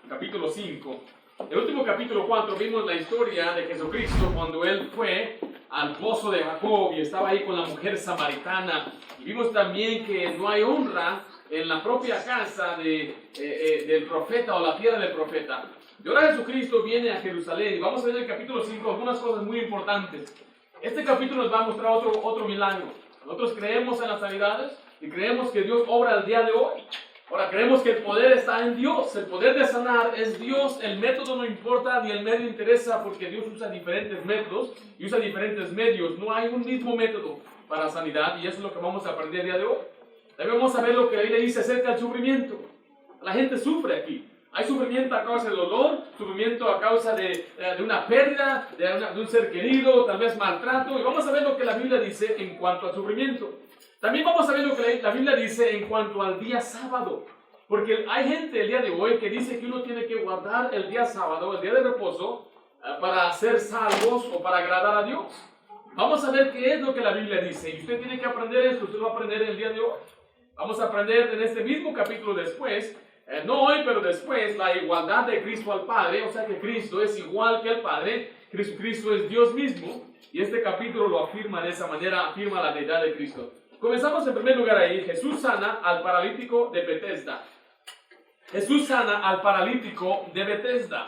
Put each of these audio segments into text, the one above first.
capítulo 5. En el último capítulo 4 vimos la historia de Jesucristo cuando Él fue al pozo de Jacob y estaba ahí con la mujer samaritana. Y vimos también que no hay honra en la propia casa del profeta o la tierra del profeta. Y ahora Jesucristo viene a Jerusalén y vamos a ver en el capítulo 5 algunas cosas muy importantes. Este capítulo nos va a mostrar otro milagro. Nosotros creemos en las sanidades y creemos que Dios obra el día de hoy. Ahora creemos que el poder está en Dios, el poder de sanar es Dios, el método no importa ni el medio interesa porque Dios usa diferentes métodos y usa diferentes medios, no hay un mismo método para sanidad y eso es lo que vamos a aprender el día de hoy. También vamos a ver lo que la Biblia dice acerca del sufrimiento. La gente sufre aquí, hay sufrimiento a causa del dolor, sufrimiento a causa de una pérdida, de un ser querido, tal vez maltrato y vamos a ver lo que la Biblia dice en cuanto al sufrimiento. También vamos a ver lo que la Biblia dice en cuanto al día sábado. Porque hay gente el día de hoy que dice que uno tiene que guardar el día sábado, el día de reposo, para ser salvos o para agradar a Dios. Vamos a ver qué es lo que la Biblia dice. Y usted tiene que aprender esto, usted va a aprender el día de hoy. Vamos a aprender en este mismo capítulo después, no hoy, pero después, la igualdad de Cristo al Padre. O sea que Cristo es igual que el Padre. Cristo es Dios mismo. Y este capítulo lo afirma de esa manera, afirma la deidad de Cristo. Comenzamos en primer lugar ahí. Jesús sana al paralítico de Betesda. Jesús sana al paralítico de Betesda.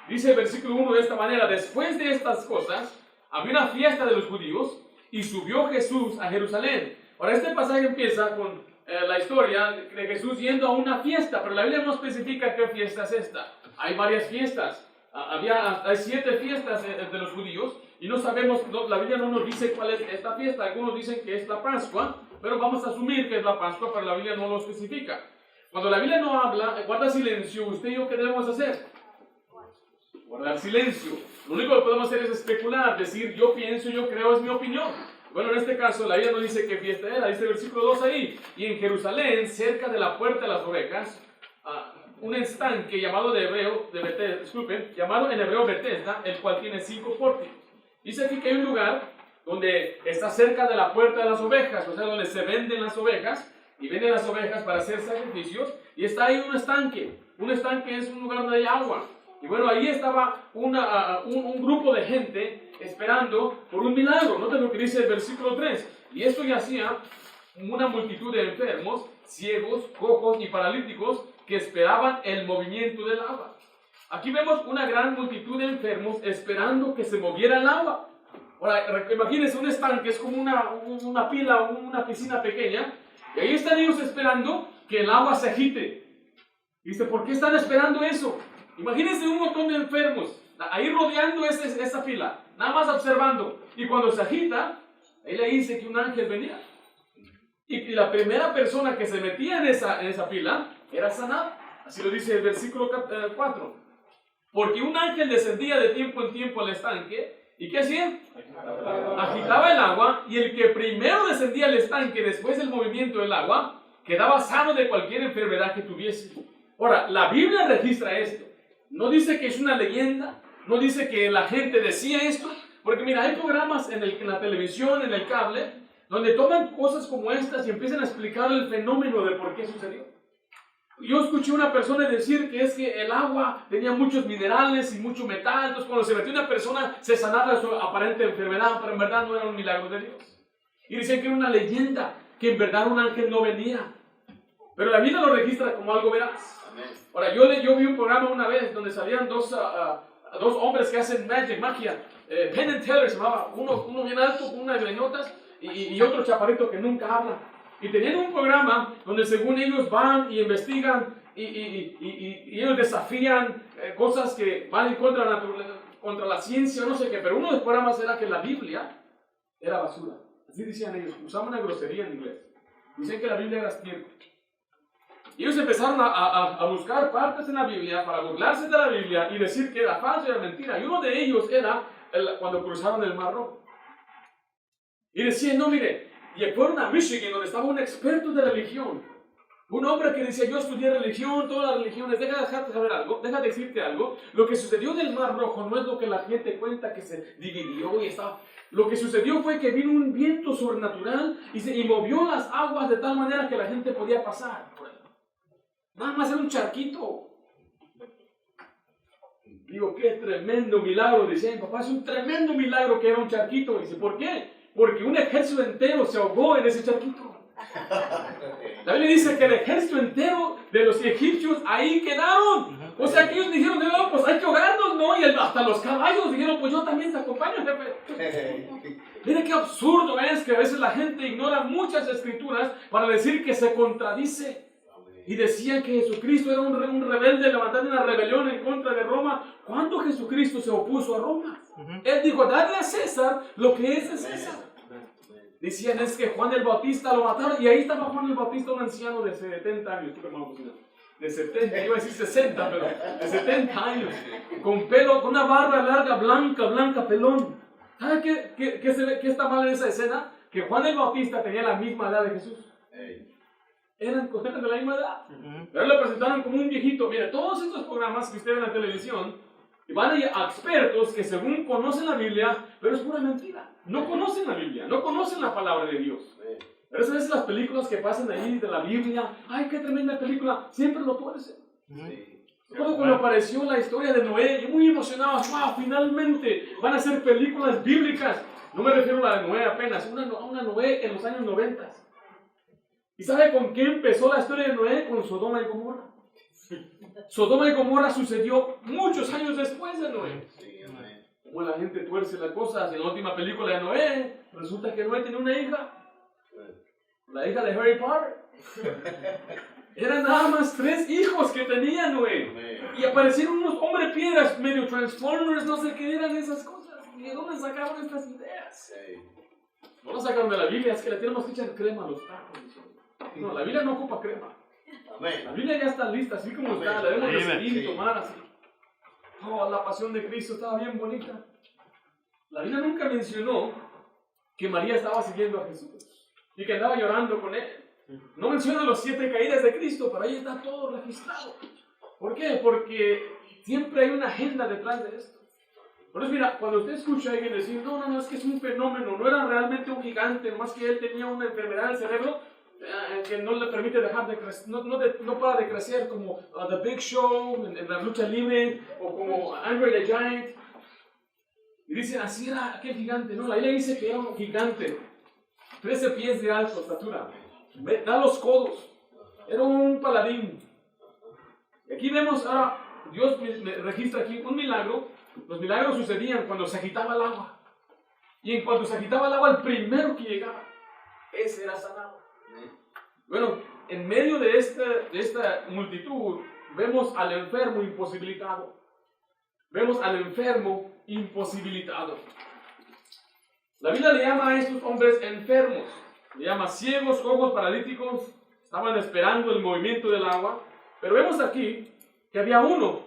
Dice el versículo 1 de esta manera: después de estas cosas, había una fiesta de los judíos y subió Jesús a Jerusalén. Ahora este pasaje empieza con la historia de Jesús yendo a una fiesta, pero la Biblia no especifica qué fiesta es esta. Hay varias fiestas. Hay 7 fiestas de los judíos y no sabemos, la Biblia no nos dice cuál es esta fiesta. Algunos dicen que es la Pascua, pero vamos a asumir que es la Pascua, pero la Biblia no lo especifica. Cuando la Biblia no habla, guarda silencio. ¿Usted y yo qué debemos hacer? Guardar silencio. Lo único que podemos hacer es especular, decir yo pienso, yo creo, es mi opinión. Bueno, en este caso la Biblia no dice qué fiesta era, dice el versículo 2 ahí. Y en Jerusalén, cerca de la puerta de las ovejas, un estanque llamado en hebreo Betesda, el cual tiene 5 pórticos. Dice aquí que hay un lugar donde está cerca de la puerta de las ovejas, o sea, donde se venden las ovejas, y venden las ovejas para hacer sacrificios, y está ahí un estanque. Un estanque es un lugar donde hay agua. Y bueno, ahí estaba un grupo de gente esperando por un milagro. Noten lo que dice el versículo 3. Y esto ya hacía una multitud de enfermos, ciegos, cojos y paralíticos que esperaban el movimiento del agua. Aquí vemos una gran multitud de enfermos esperando que se moviera el agua. Ahora, imagínense un estanque, es como una pila, una piscina pequeña, y ahí están ellos esperando que el agua se agite. Dice, ¿por qué están esperando eso? Imagínense un montón de enfermos ahí rodeando esa pila, nada más observando. Y cuando se agita, ahí le dice que un ángel venía. Y la primera persona que se metía en esa pila era sanada. Así lo dice el versículo 4. Porque un ángel descendía de tiempo en tiempo al estanque. ¿Y qué hacía? Agitaba el agua. Y el que primero descendía al estanque después del movimiento del agua, quedaba sano de cualquier enfermedad que tuviese. Ahora, la Biblia registra esto. No dice que es una leyenda. No dice que la gente decía esto. Porque mira, hay programas en la televisión, en el cable, donde toman cosas como estas y empiezan a explicar el fenómeno de por qué sucedió. Yo escuché a una persona decir que es que el agua tenía muchos minerales y mucho metal, entonces cuando se metió una persona se sanaba de su aparente enfermedad, pero en verdad no era un milagro de Dios. Y dicen que era una leyenda, que en verdad un ángel no venía. Pero la Biblia lo registra como algo veraz. Ahora, yo vi un programa una vez donde salían dos hombres que hacen magia. Penn and Teller se llamaba, uno bien alto con unas greñotas y otro chaparrito que nunca habla. Y tenían un programa donde según ellos van y investigan y ellos desafían cosas que van en contra la ciencia, no sé qué. Pero uno de los programas era que la Biblia era basura. Así decían ellos, usaban una grosería en inglés. Dicen que la Biblia era estiércol. Y ellos empezaron a buscar partes en la Biblia para burlarse de la Biblia y decir que era falso y era mentira. Y uno de ellos era cuando cruzaron el Mar Rojo. Y decían, no, mire, y fueron a Michigan, donde estaba un experto de religión. Un hombre que decía, yo estudié religión, todas las religiones. Déjame saber algo, déjame decirte algo. Lo que sucedió en el Mar Rojo no es lo que la gente cuenta que se dividió y estaba. Lo que sucedió fue que vino un viento sobrenatural y movió las aguas de tal manera que la gente podía pasar. Nada más era un charquito. Digo, qué tremendo milagro. Decía mi papá, es un tremendo milagro que era un charquito. Dice, ¿por qué? Porque un ejército entero se ahogó en ese charquito. La Biblia dice que el ejército entero de los egipcios ahí quedaron. O sea que ellos dijeron, no, pues hay que ahogarnos, ¿no? Y hasta los caballos dijeron, pues yo también te acompaño, jefe. Mira qué absurdo es que a veces la gente ignora muchas escrituras para decir que se contradice. Y decían que Jesucristo era un rebelde levantando una rebelión en contra de Roma. ¿Cuándo Jesucristo se opuso a Roma? Él dijo, dale a César lo que es de César. Decían, es que Juan el Bautista lo mataron. Y ahí estaba Juan el Bautista, un anciano de 70 años. De 70, iba a decir 60, pero de 70 años. Con pelo, con una barba larga, blanca, pelón. ¿Sabe qué está mal en esa escena? Que Juan el Bautista tenía la misma edad de Jesús. Eran de la misma edad. Pero lo presentaron como un viejito. Mira, todos estos programas que usted ve en la televisión van a ir a expertos que según conocen la Biblia, pero es pura mentira. No conocen la Biblia, no conocen la palabra de Dios. Pero a veces las películas que pasan ahí de la Biblia, ¡ay, qué tremenda película! Siempre lo tuercen. Recuerdo cuando apareció la historia de Noé, y muy emocionado, ¡wow! Finalmente van a hacer películas bíblicas. No me refiero a la de Noé apenas, una Noé en los años 90. ¿Y sabe con qué empezó la historia de Noé? Con Sodoma y Gomorra. Sodoma y Gomorra sucedió muchos años después de Noé. Como la gente tuerce las cosas. En la última película de Noé, resulta que Noé tenía una hija. La hija de Harry Potter. Eran nada más 3 hijos que tenía Noé. Y aparecieron unos hombres piedras, medio Transformers, no sé qué eran esas cosas. ¿De dónde sacaron estas ideas? No las sacaron de la Biblia, es que le tenemos que echar crema a los tacos. No, la Biblia no ocupa crema. La Biblia ya está lista, así como está. La debemos de seguir y tomar así. Oh, la pasión de Cristo estaba bien bonita. La Biblia nunca mencionó que María estaba siguiendo a Jesús y que andaba llorando con él. No menciona los 7 caídas de Cristo, pero ahí está todo registrado. ¿Por qué? Porque siempre hay una agenda detrás de esto. Por eso, mira, cuando usted escucha a alguien decir, no, es que es un fenómeno, no era realmente un gigante, más que él tenía una enfermedad del cerebro que no le permite dejar de crecer, no para de crecer, como The Big Show en la lucha libre, o como Andre the Giant. Y dicen, así era aquel gigante. No, la Biblia dice que era un gigante, 13 pies de alto, estatura, da los codos, era un paladín. Y aquí vemos, ahora, Dios me registra aquí un milagro. Los milagros sucedían cuando se agitaba el agua. Y en cuanto se agitaba el agua, el primero que llegaba, ese era sanado. Bueno, en medio de esta multitud, vemos al enfermo imposibilitado. Vemos al enfermo imposibilitado. La Biblia le llama a estos hombres enfermos. Le llama ciegos, cojos, paralíticos. Estaban esperando el movimiento del agua. Pero vemos aquí que había uno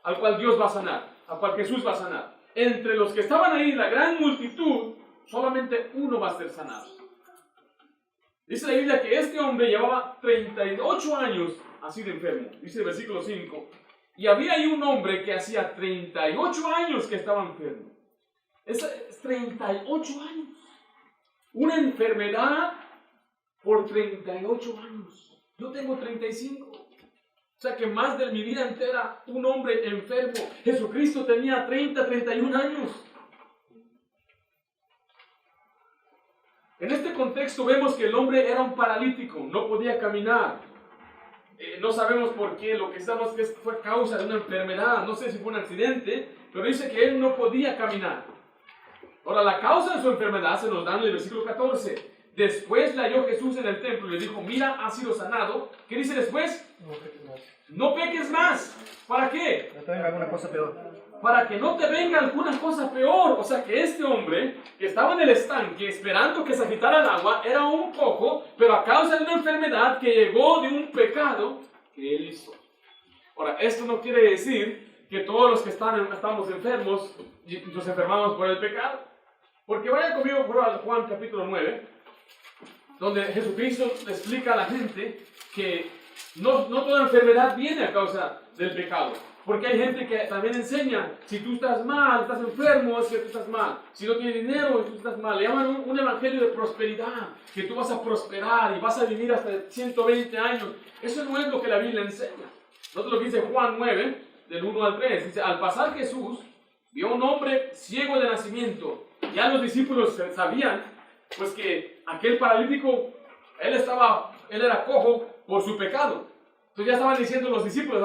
al cual Dios va a sanar, al cual Jesús va a sanar. Entre los que estaban ahí, la gran multitud, solamente uno va a ser sanado. Dice la Biblia que este hombre llevaba 38 años así de enfermo. Dice el versículo 5. Y había ahí un hombre que hacía 38 años que estaba enfermo. Es 38 años. Una enfermedad por 38 años. Yo tengo 35. O sea que más de mi vida entera, un hombre enfermo. Jesucristo tenía 31 años. En este contexto vemos que el hombre era un paralítico, no podía caminar. No sabemos por qué, lo que sabemos que fue causa de una enfermedad, no sé si fue un accidente, pero dice que él no podía caminar. Ahora, la causa de su enfermedad se nos da en el versículo 14. Después le halló Jesús en el templo y le dijo, mira, has sido sanado. ¿Qué dice después? No peques más. ¿Para qué? No te venga alguna cosa peor. Para que no te venga alguna cosa peor. O sea que este hombre que estaba en el estanque esperando que se agitara el agua era un cojo, pero a causa de una enfermedad que llegó de un pecado que él hizo. Ahora, esto no quiere decir que todos los que estamos enfermos nos enfermamos por el pecado. Porque vaya conmigo por Juan capítulo 9, donde Jesucristo le explica a la gente que no toda enfermedad viene a causa del pecado. Porque hay gente que también enseña, si tú estás mal, estás enfermo, es que tú estás mal. Si no tienes dinero, tú estás mal. Le llaman un evangelio de prosperidad, que tú vas a prosperar y vas a vivir hasta 120 años. Eso no es lo que la Biblia enseña. Note lo que dice Juan 9, del 1 al 3. Dice, al pasar Jesús, vio un hombre ciego de nacimiento. Ya los discípulos sabían, pues que aquel paralítico, él era cojo por su pecado. Entonces ya estaban diciendo los discípulos,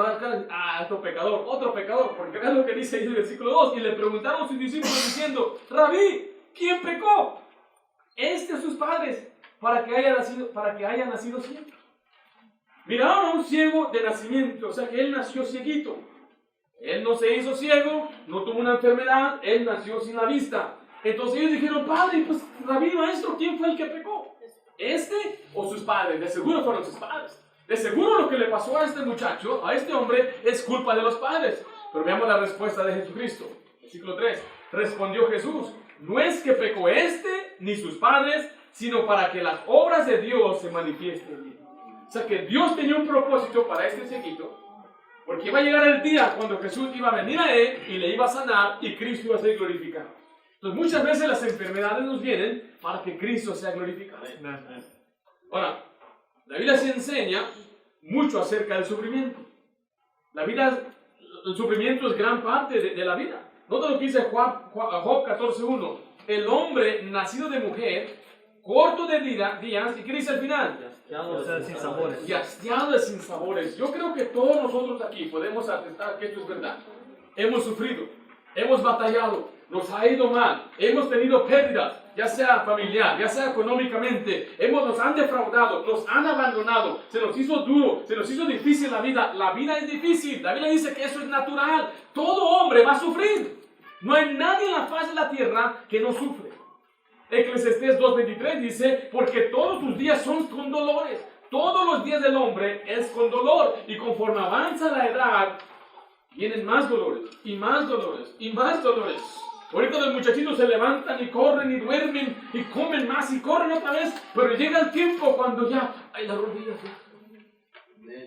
otro pecador, porque vean lo que dice ahí en el versículo 2, y le preguntaron a sus discípulos diciendo, Rabí, ¿quién pecó? O sus padres, para que haya nacido ciego. Miraron a un ciego de nacimiento, o sea que él nació cieguito. Él no se hizo ciego, no tuvo una enfermedad, él nació sin la vista. Entonces ellos dijeron, padre, pues Rabí, maestro, ¿quién fue el que pecó? ¿Este o sus padres? De seguro fueron sus padres. De seguro lo que le pasó a este muchacho, a este hombre, es culpa de los padres. Pero veamos la respuesta de Jesucristo. Versículo 3. Respondió Jesús, no es que pecó este ni sus padres, sino para que las obras de Dios se manifiesten en él. O sea que Dios tenía un propósito para este cieguito, porque iba a llegar el día cuando Jesús iba a venir a él y le iba a sanar y Cristo iba a ser glorificado. Entonces muchas veces las enfermedades nos vienen para que Cristo sea glorificado. Ahora, la Biblia se enseña mucho acerca del sufrimiento. El sufrimiento es gran parte de la vida. Nota lo que dice Job 14:1. El hombre nacido de mujer, corto de días, ¿y qué dice al final? Hastiado de sinsabores. Y hastiado de sinsabores. Yo creo que todos nosotros aquí podemos atestar que esto es verdad. Hemos sufrido, hemos batallado, nos ha ido mal, hemos tenido pérdidas, ya sea familiar, ya sea económicamente, nos han defraudado, nos han abandonado, se nos hizo duro, se nos hizo difícil la vida es difícil, la Biblia dice que eso es natural, todo hombre va a sufrir, no hay nadie en la faz de la tierra que no sufre. Eclesiastés 2:23 dice, porque todos tus días son con dolores, todos los días del hombre es con dolor, y conforme avanza la edad, vienen más dolores, y más dolores, y más dolores. Ahorita los muchachitos se levantan y corren y duermen y comen más y corren otra vez, pero llega el tiempo cuando ya, ay, las rodillas,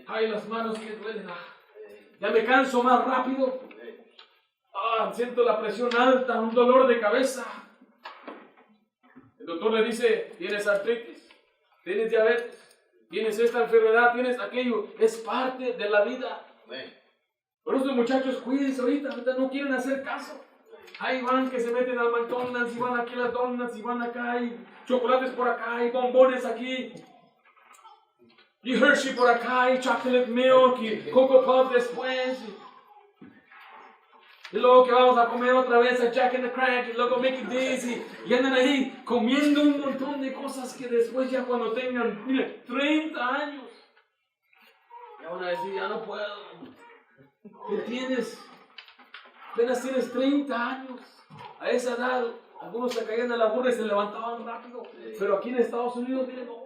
ay, las manos que duelen, ya me canso más rápido, siento la presión alta, un dolor de cabeza. El doctor le dice, tienes artritis, tienes diabetes, tienes esta enfermedad, tienes aquello, es parte de la vida. Por eso los muchachos, cuídense ahorita no quieren hacer caso. Ahí van que se meten al McDonald's y van aquí a las donuts y van acá y chocolates por acá y bombones aquí. Y Hershey por acá y chocolate milk y Cocoa Puff después. Y luego que vamos a comer otra vez a Jack and the Crack y luego Mickey D's y andan ahí comiendo un montón de cosas que después ya cuando tengan, mire, 30 años, ya van a decir, ya no puedo. ¿Qué tienes? Apenas tienes 30 años. A esa edad, algunos se caían de la burra y se levantaban rápido. Pero aquí en Estados Unidos, miren, no.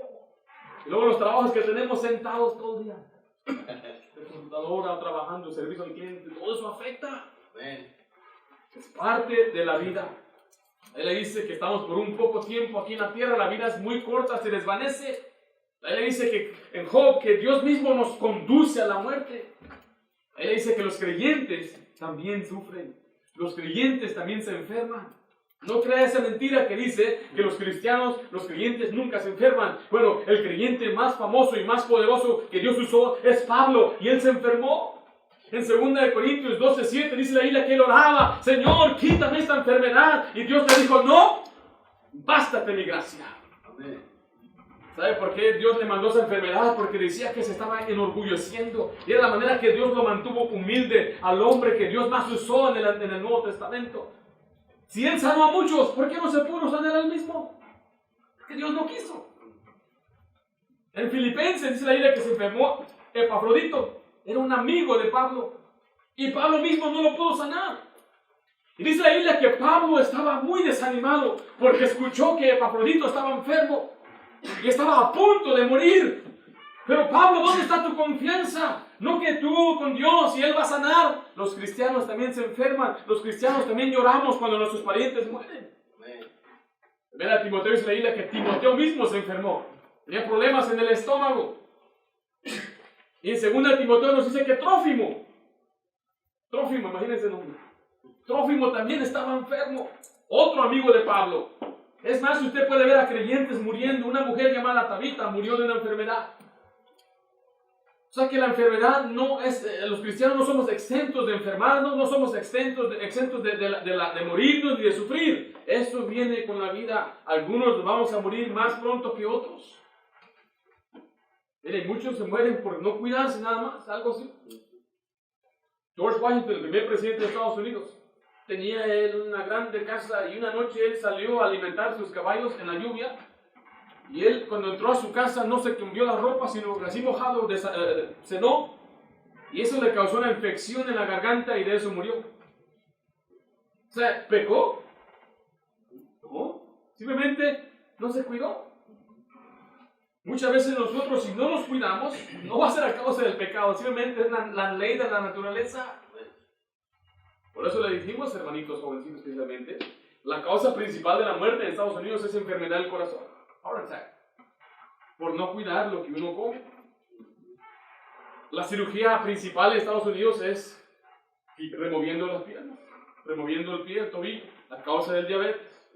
Y luego los trabajos que tenemos sentados todo el día. De computadora, trabajando, servicio al cliente, todo eso afecta. Es parte de la vida. Él le dice que estamos por un poco tiempo aquí en la tierra, la vida es muy corta, se desvanece. Él le dice que en Job, que Dios mismo nos conduce a la muerte. Él le dice que los creyentes también sufren, los creyentes también se enferman. No crea esa mentira que dice que los creyentes nunca se enferman. Bueno, el creyente más famoso y más poderoso que Dios usó es Pablo, y él se enfermó. En 2 Corintios 12:7 dice la Biblia que él oraba, Señor, quítame esta enfermedad. Y Dios le dijo, no, bástate mi gracia. Amén. ¿Sabe por qué Dios le mandó esa enfermedad? Porque decía que se estaba enorgulleciendo. Y era la manera que Dios lo mantuvo humilde al hombre que Dios más usó en el Nuevo Testamento. Si Él sanó a muchos, ¿por qué no se pudo sanar al mismo? que Dios no quiso. En Filipenses dice la Biblia que se enfermó Epafrodito, era un amigo de Pablo, y Pablo mismo no lo pudo sanar. Y dice la Biblia que Pablo estaba muy desanimado porque escuchó que Epafrodito estaba enfermo y estaba a punto de morir. Pero Pablo, ¿dónde está tu confianza? No que tú con Dios y Él va a sanar. Los cristianos también se enferman, los cristianos también lloramos cuando nuestros parientes mueren. Ven a Timoteo, dice la Biblia que Timoteo mismo se enfermó, tenía problemas en el estómago. Y en 2 Timoteo nos dice que Trófimo, imagínense el nombre, Trófimo también estaba enfermo, otro amigo de Pablo. Es más, usted puede ver a creyentes muriendo. Una mujer llamada Tabita murió de una enfermedad. O sea que la enfermedad no es, los cristianos no somos exentos de enfermarnos, no somos exentos de morirnos ni de sufrir. Esto viene con la vida. Algunos vamos a morir más pronto que otros. Miren, muchos se mueren por no cuidarse nada más, algo así. George Washington, el primer presidente de Estados Unidos, tenía él una grande casa y una noche él salió a alimentar sus caballos en la lluvia. Y él, cuando entró a su casa, no se cambió la ropa, sino así mojado, cenó. Y eso le causó una infección en la garganta y de eso murió. O sea, ¿pecó? No, simplemente no se cuidó. Muchas veces nosotros, si no nos cuidamos, no va a ser a causa del pecado, simplemente es la ley de la naturaleza. Por eso le dijimos, hermanitos jovencitos especialmente, la causa principal de la muerte en Estados Unidos es enfermedad del corazón. Heart attack, por no cuidar lo que uno come. La cirugía principal en Estados Unidos es removiendo las piernas, removiendo el pie, el tobillo, la causa del diabetes.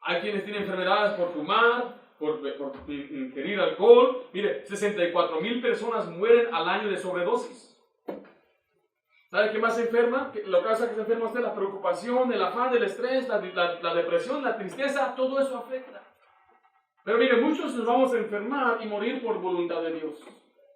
Hay quienes tienen enfermedades por fumar, por ingerir alcohol. Mire, 64,000 personas mueren al año de sobredosis. ¿Sabe qué más se enferma? Lo que hace que se enferma usted, la preocupación, el afán, el estrés, la depresión, la tristeza, todo eso afecta. Pero mire, muchos nos vamos a enfermar y morir por voluntad de Dios.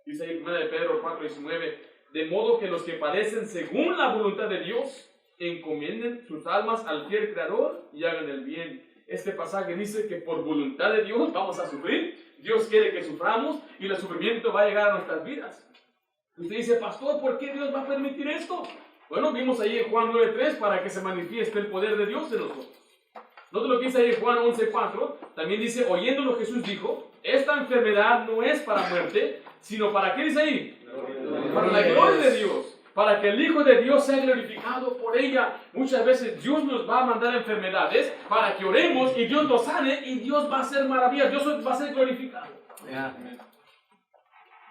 Dice ahí 1 Pedro 4:19, de modo que los que padecen según la voluntad de Dios, encomienden sus almas al fiel Creador y hagan el bien. Este pasaje dice que por voluntad de Dios vamos a sufrir. Dios quiere que suframos y el sufrimiento va a llegar a nuestras vidas. Usted dice, pastor, ¿por qué Dios va a permitir esto? Bueno, vimos ahí en Juan 9:3 para que se manifieste el poder de Dios en nosotros. Note lo que dice ahí en Juan 11:4, también dice, oyéndolo Jesús dijo, esta enfermedad no es para muerte, sino para, ¿qué dice ahí? Para la gloria de Dios, para que el Hijo de Dios sea glorificado por ella. Muchas veces Dios nos va a mandar enfermedades para que oremos y Dios nos sane y Dios va a hacer maravillas, Dios va a ser glorificado. Yeah.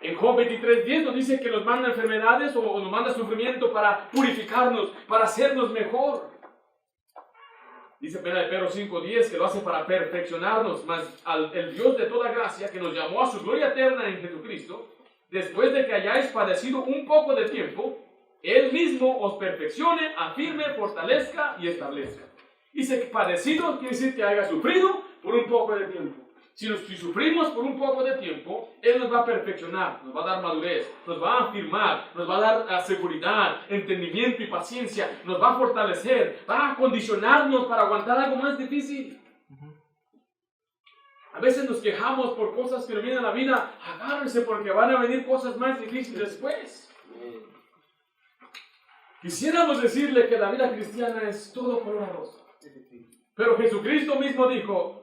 En Job 23:10 nos dice que nos manda enfermedades o nos manda sufrimiento para purificarnos, para hacernos mejor. Dice Pedro 5:10 que lo hace para perfeccionarnos, mas el Dios de toda gracia que nos llamó a su gloria eterna en Jesucristo, después de que hayáis padecido un poco de tiempo, Él mismo os perfeccione, afirme, fortalezca y establezca. Dice que padecido quiere decir que haya sufrido por un poco de tiempo. Si sufrimos por un poco de tiempo, Él nos va a perfeccionar, nos va a dar madurez, nos va a afirmar, nos va a dar seguridad, entendimiento y paciencia, nos va a fortalecer, va a acondicionarnos para aguantar algo más difícil. A veces nos quejamos por cosas que nos vienen a la vida. Agárrense porque van a venir cosas más difíciles después. Quisiéramos decirle que la vida cristiana es todo color de rosa. Pero Jesucristo mismo dijo,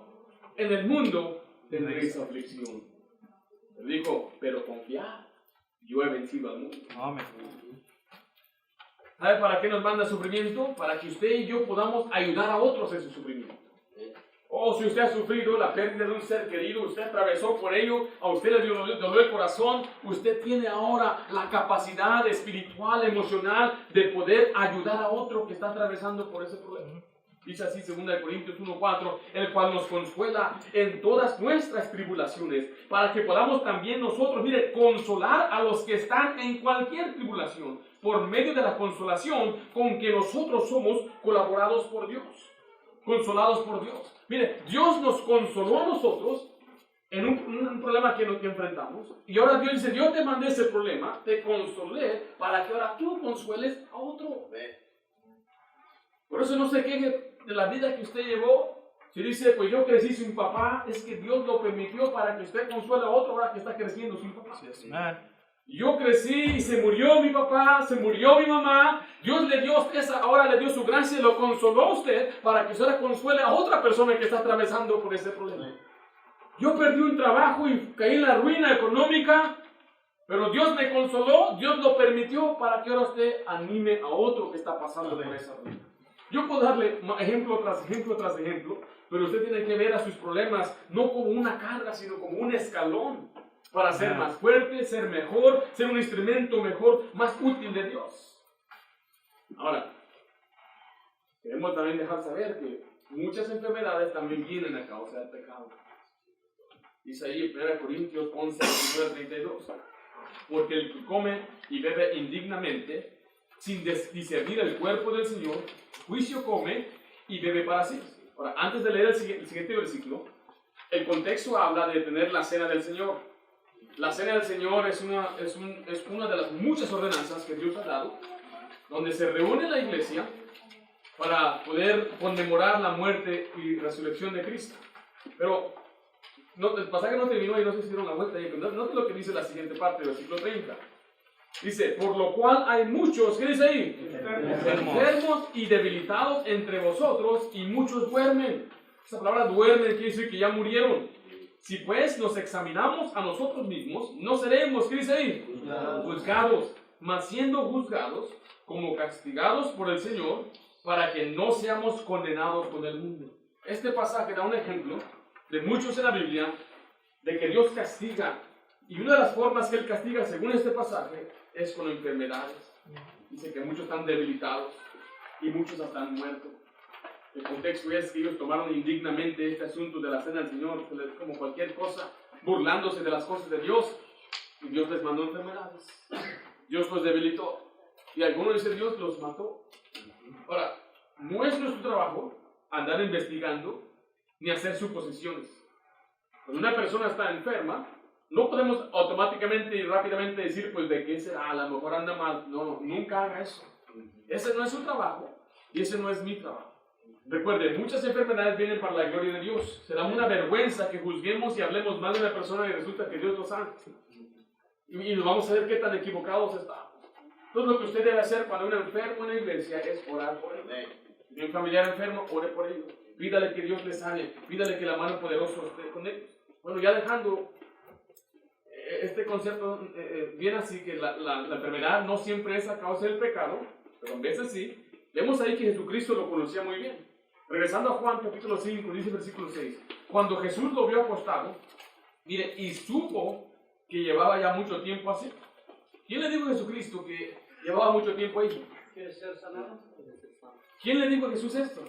en el mundo tendréis aflicción. Él dijo, pero confiad, yo he vencido al mundo. Amén. ¿Sabe para qué nos manda sufrimiento? Para que usted y yo podamos ayudar a otros en su sufrimiento. O si usted ha sufrido la pérdida de un ser querido, usted atravesó por ello, a usted le dolió el corazón, usted tiene ahora la capacidad espiritual, emocional de poder ayudar a otro que está atravesando por ese problema. Dice así 2 Corintios 1:4, el cual nos consuela en todas nuestras tribulaciones, para que podamos también nosotros, mire, consolar a los que están en cualquier tribulación, por medio de la consolación con que nosotros somos colaborados por Dios. Consolados por Dios. Mire, Dios nos consoló a nosotros en un problema que enfrentamos, y ahora Dios dice, yo te mandé ese problema, te consolé, para que ahora tú consueles a otro. Por eso no se queje de la vida que usted llevó, Si dice, pues yo crecí sin papá, es que Dios lo permitió para que usted consuele a otro ahora que está creciendo sin papá. Yo crecí y se murió mi papá, se murió mi mamá. Dios le dio ahora le dio su gracia y lo consoló a usted para que usted consuele a otra persona que está atravesando por ese problema. Yo perdí un trabajo y caí en la ruina económica, pero Dios me consoló, Dios lo permitió para que ahora usted anime a otro que está pasando por esa ruina. Yo puedo darle ejemplo tras ejemplo tras ejemplo, pero usted tiene que ver a sus problemas no como una carga, sino como un escalón para ser más fuerte, ser mejor, ser un instrumento mejor, más útil de Dios. Ahora, queremos también dejar saber que muchas enfermedades también vienen a causa del pecado. Dice ahí en 1 Corintios 11, 32, porque el que come y bebe indignamente, sin discernir el cuerpo del Señor, juicio come y bebe para sí. Ahora, antes de leer el siguiente versículo, el contexto habla de tener la cena del Señor. La cena del Señor es una de las muchas ordenanzas que Dios ha dado, donde se reúne la iglesia para poder conmemorar la muerte y resurrección de Cristo. Pero el pasaje no terminó y no se hicieron la vuelta. Note lo que dice la siguiente parte del versículo 30. Dice, por lo cual hay muchos, ¿qué dice ahí? Enfermos y debilitados entre vosotros y muchos duermen. Esa palabra duermen quiere decir que ya murieron. Si pues nos examinamos a nosotros mismos, no seremos, ¿qué dice ahí? Juzgados, mas siendo juzgados como castigados por el Señor, para que no seamos condenados con el mundo. Este pasaje da un ejemplo de muchos en la Biblia, de que Dios castiga, y una de las formas que Él castiga, según este pasaje, es con enfermedades. Dice que muchos están debilitados, y muchos están muertos. El contexto es que ellos tomaron indignamente este asunto de la cena del Señor, como cualquier cosa, burlándose de las cosas de Dios, y Dios les mandó enfermedades. Dios los debilitó, y algunos dicen Dios los mató. Ahora, no es nuestro trabajo andar investigando ni hacer suposiciones. Cuando una persona está enferma, no podemos automáticamente y rápidamente decir, pues, ¿de qué será? A lo mejor anda mal. No, nunca haga eso. Ese no es su trabajo, y ese no es mi trabajo. Recuerde, muchas enfermedades vienen para la gloria de Dios. Será una vergüenza que juzguemos y hablemos mal de una persona y resulta que Dios lo sana. Y nos vamos a ver qué tan equivocados estamos. Entonces lo que usted debe hacer cuando un enfermo en la iglesia es orar por él. Si un familiar enfermo, ore por él. Pídale que Dios le sane. Pídale que la mano poderosa esté con ellos. Bueno, ya dejando este concepto bien así, que la enfermedad no siempre es a causa del pecado, pero a veces sí. Vemos ahí que Jesucristo lo conocía muy bien. Regresando a Juan capítulo 5, dice versículo 6. Cuando Jesús lo vio acostado, mire, y supo que llevaba ya mucho tiempo así. ¿Quién le dijo a Jesucristo que llevaba mucho tiempo ahí? ¿Quieres ser sanado? ¿Quién le dijo a Jesús esto?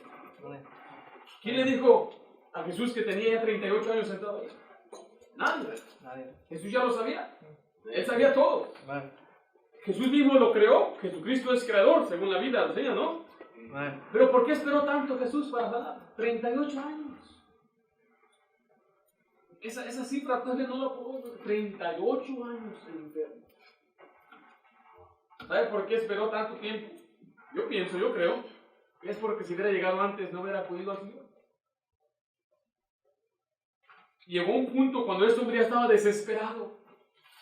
¿Quién le dijo a Jesús que tenía ya 38 años sentado ahí? Nadie. Jesús ya lo sabía. Él sabía todo. Jesús mismo lo creó. Jesucristo es creador, según la Biblia enseña, ¿no? Pero ¿por qué esperó tanto Jesús para sanar? 38 años. Esa cifra todavía no la puedo ver. 38 años enfermo. ¿Sabe por qué esperó tanto tiempo? Yo creo, que es porque si hubiera llegado antes no hubiera acudido al Señor. Llegó un punto cuando este hombre ya estaba desesperado.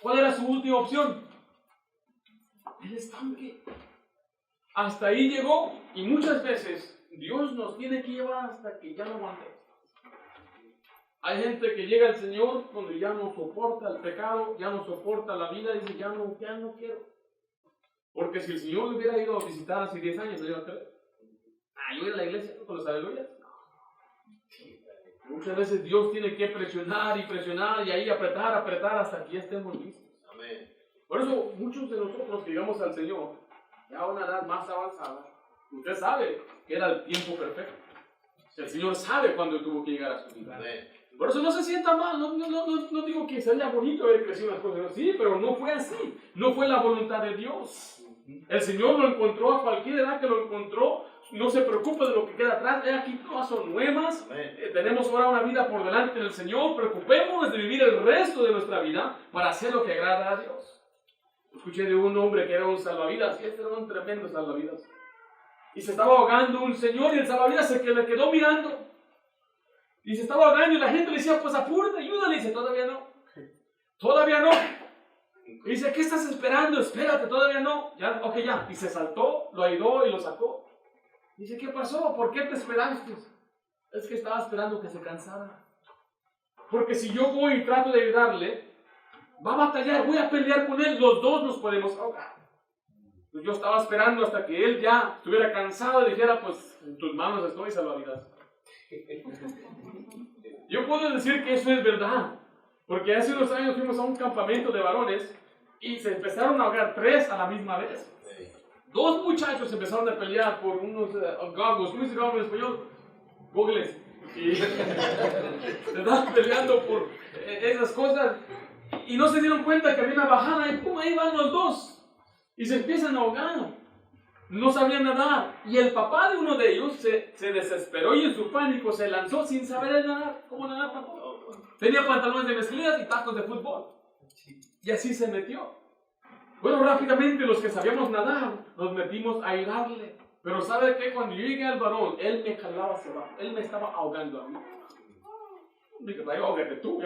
¿Cuál era su última opción? El estanque. Hasta ahí llegó, y muchas veces Dios nos tiene que llevar hasta que ya no aguantemos. Hay gente que llega al Señor cuando ya no soporta el pecado, ya no soporta la vida, y dice, ya no quiero. Porque si el Señor le hubiera ido a visitar hace 10 años, ¿no iba a creer? Yo voy a la iglesia con los aleluyas. Muchas veces Dios tiene que presionar y ahí apretar hasta que ya estemos listos. Amén. Por eso muchos de nosotros que llegamos al Señor, ya a una edad más avanzada, usted sabe que era el tiempo perfecto. El Señor sabe cuándo tuvo que llegar a su vida. Amén. Por eso no se sienta mal, no digo que sería bonito haber crecido en las cosas, sí, pero no fue así, no fue la voluntad de Dios. El Señor lo encontró a cualquier edad que lo encontró, no se preocupe de lo que queda atrás, aquí todas son nuevas, tenemos ahora una vida por delante del Señor, preocupémonos de vivir el resto de nuestra vida para hacer lo que agrada a Dios. Escuché de un hombre que era un salvavidas, y este era un tremendo salvavidas, y se estaba ahogando un señor y el salvavidas le quedó mirando. Y se estaba ahogando y la gente le decía, pues apúrate, ayúdale. Y dice, todavía no. Todavía no. Y dice, ¿qué estás esperando? Espérate, todavía no. Ya, ok, ya. Y se saltó, lo ayudó y lo sacó. Dice, ¿qué pasó? ¿Por qué te esperaste? Es que estaba esperando que se cansara. Porque si yo voy y trato de ayudarle, va a batallar, voy a pelear con él, los dos nos podemos ahogar. Pues yo estaba esperando hasta que él ya estuviera cansado y dijera, pues en tus manos estoy, salvavidas. Yo puedo decir que eso es verdad, porque hace unos años fuimos a un campamento de varones y se empezaron a ahogar 3 a la misma vez. 2 muchachos empezaron a pelear por unos goggles, ¿cómo se llama en español? Goggles. Y se estaban peleando por esas cosas y no se dieron cuenta que había una bajada y ¡pum! Ahí van los dos y se empiezan a ahogar. No sabían nadar y el papá de uno de ellos se desesperó y en su pánico se lanzó sin saber nadar. ¿Cómo nadar tampoco? Tenía pantalones de mezclillas y tacos de fútbol y así se metió. Bueno, rápidamente los que sabíamos nadar nos metimos a ayudarle. Pero ¿sabe qué? Cuando yo llegué al varón, él me jalaba hacia abajo. Él me estaba ahogando a mí. Dije, ahógate tú.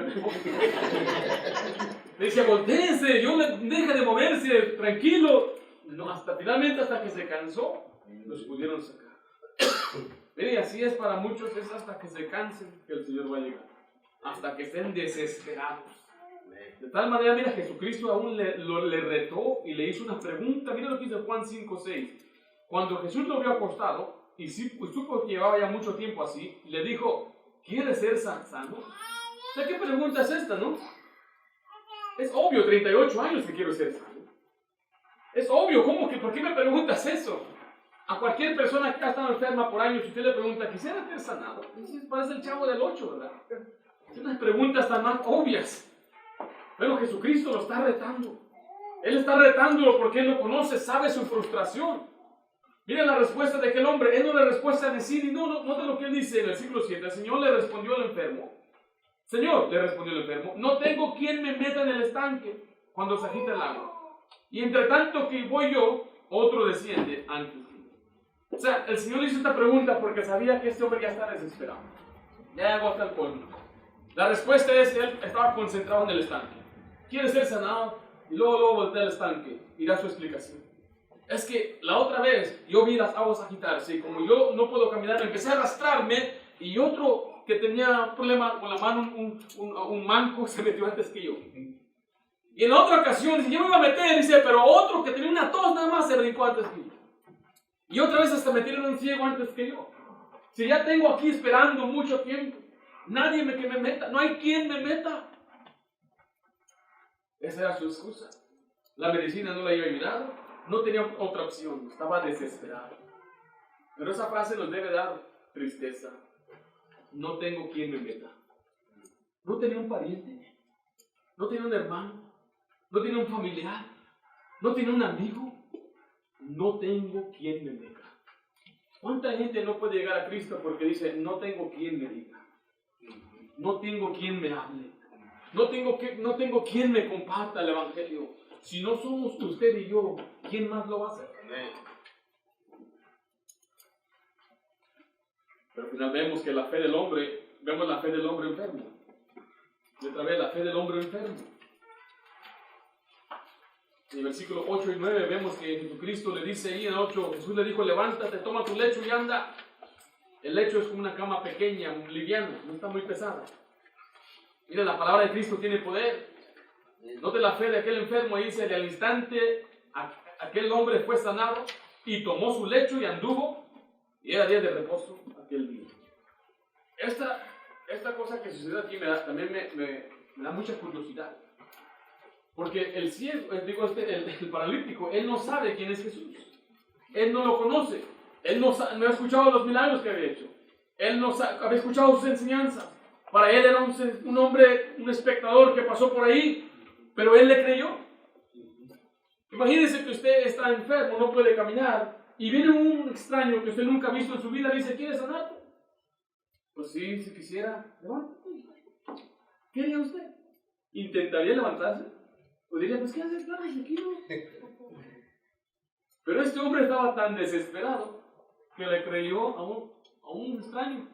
Le decía, voltéese, deja de moverse, tranquilo. No, finalmente hasta que se cansó, los pudieron sacar. Mire, así es para muchos, es hasta que se cansen que el Señor va a llegar. Hasta que estén desesperados. De tal manera, mira, Jesucristo aún le retó y le hizo una pregunta. Mira lo que dice Juan 5:6. Cuando Jesús lo vio acostado y supo que llevaba ya mucho tiempo así, le dijo, ¿quieres ser sano? O sea, ¿qué pregunta es esta, no? Es obvio, 38 años que quiero ser sano. Es obvio, ¿por qué me preguntas eso? A cualquier persona que ha estado enferma por años, si usted le pregunta, ¿quisiera ser sanado? Parece el Chavo del 8, ¿verdad? Son unas preguntas tan más obvias. Pero Jesucristo lo está retando. Él está retándolo porque Él lo conoce, sabe su frustración. Miren la respuesta de aquel hombre. Él no le respuesta a decir, y no de lo que él dice en el versículo 7. El Señor le respondió al enfermo. Señor, le respondió el enfermo, no tengo quien me meta en el estanque cuando se agita el agua. Y entre tanto que voy yo, otro desciende antes. O sea, el Señor le hizo esta pregunta porque sabía que este hombre ya está desesperado. Ya llegó hasta el colmo. La respuesta es que él estaba concentrado en el estanque. Quiere ser sanado y luego voltea al estanque y da su explicación. Es que la otra vez yo vi las aguas agitarse y como yo no puedo caminar, empecé a arrastrarme y otro que tenía un problema con la mano, un manco, se metió antes que yo. Y en la otra ocasión, dice, yo me iba a meter, dice, pero otro que tenía una tos nada más se brincó antes que yo. Y otra vez hasta metieron un ciego antes que yo. Si ya tengo aquí esperando mucho tiempo, nadie que me meta, no hay quien me meta. Esa era su excusa. La medicina no le había ayudado. No tenía otra opción, estaba desesperado. Pero esa frase nos debe dar tristeza. No tengo quien me meta. No tenía un pariente, no tenía un hermano, no tenía un familiar, no tenía un amigo. No tengo quien me meta. ¿Cuánta gente no puede llegar a Cristo porque dice, no tengo quien me diga? No tengo quien me hable. No tengo quien me comparta el Evangelio. Si no somos usted y yo, ¿quién más lo va a hacer? Pero al final vemos que la fe del hombre enfermo. Y otra vez la fe del hombre enfermo. En el versículo 8 y 9 vemos que Jesucristo le dice ahí en el 8, Jesús le dijo, levántate, toma tu lecho y anda. El lecho es como una cama pequeña, liviana, no está muy pesada. Mira, la palabra de Cristo tiene poder. Note la fe de aquel enfermo, ahí dice, al instante aquel hombre fue sanado y tomó su lecho y anduvo, y era día de reposo aquel día. Esta cosa que sucede aquí también me da mucha curiosidad. Porque el ciego, el paralítico, él no sabe quién es Jesús. Él no lo conoce. Él no ha escuchado los milagros que había hecho. Él no había escuchado sus enseñanzas. Para él era un hombre, un espectador que pasó por ahí, pero él le creyó. Imagínese que usted está enfermo, no puede caminar, y viene un extraño que usted nunca ha visto en su vida y dice, ¿quiere sanarte? Pues sí, si quisiera, levántate. ¿Qué haría usted? ¿Intentaría levantarse? O diría, pues ¿qué haces? Claro, tranquilo. Pero este hombre estaba tan desesperado que le creyó a un extraño.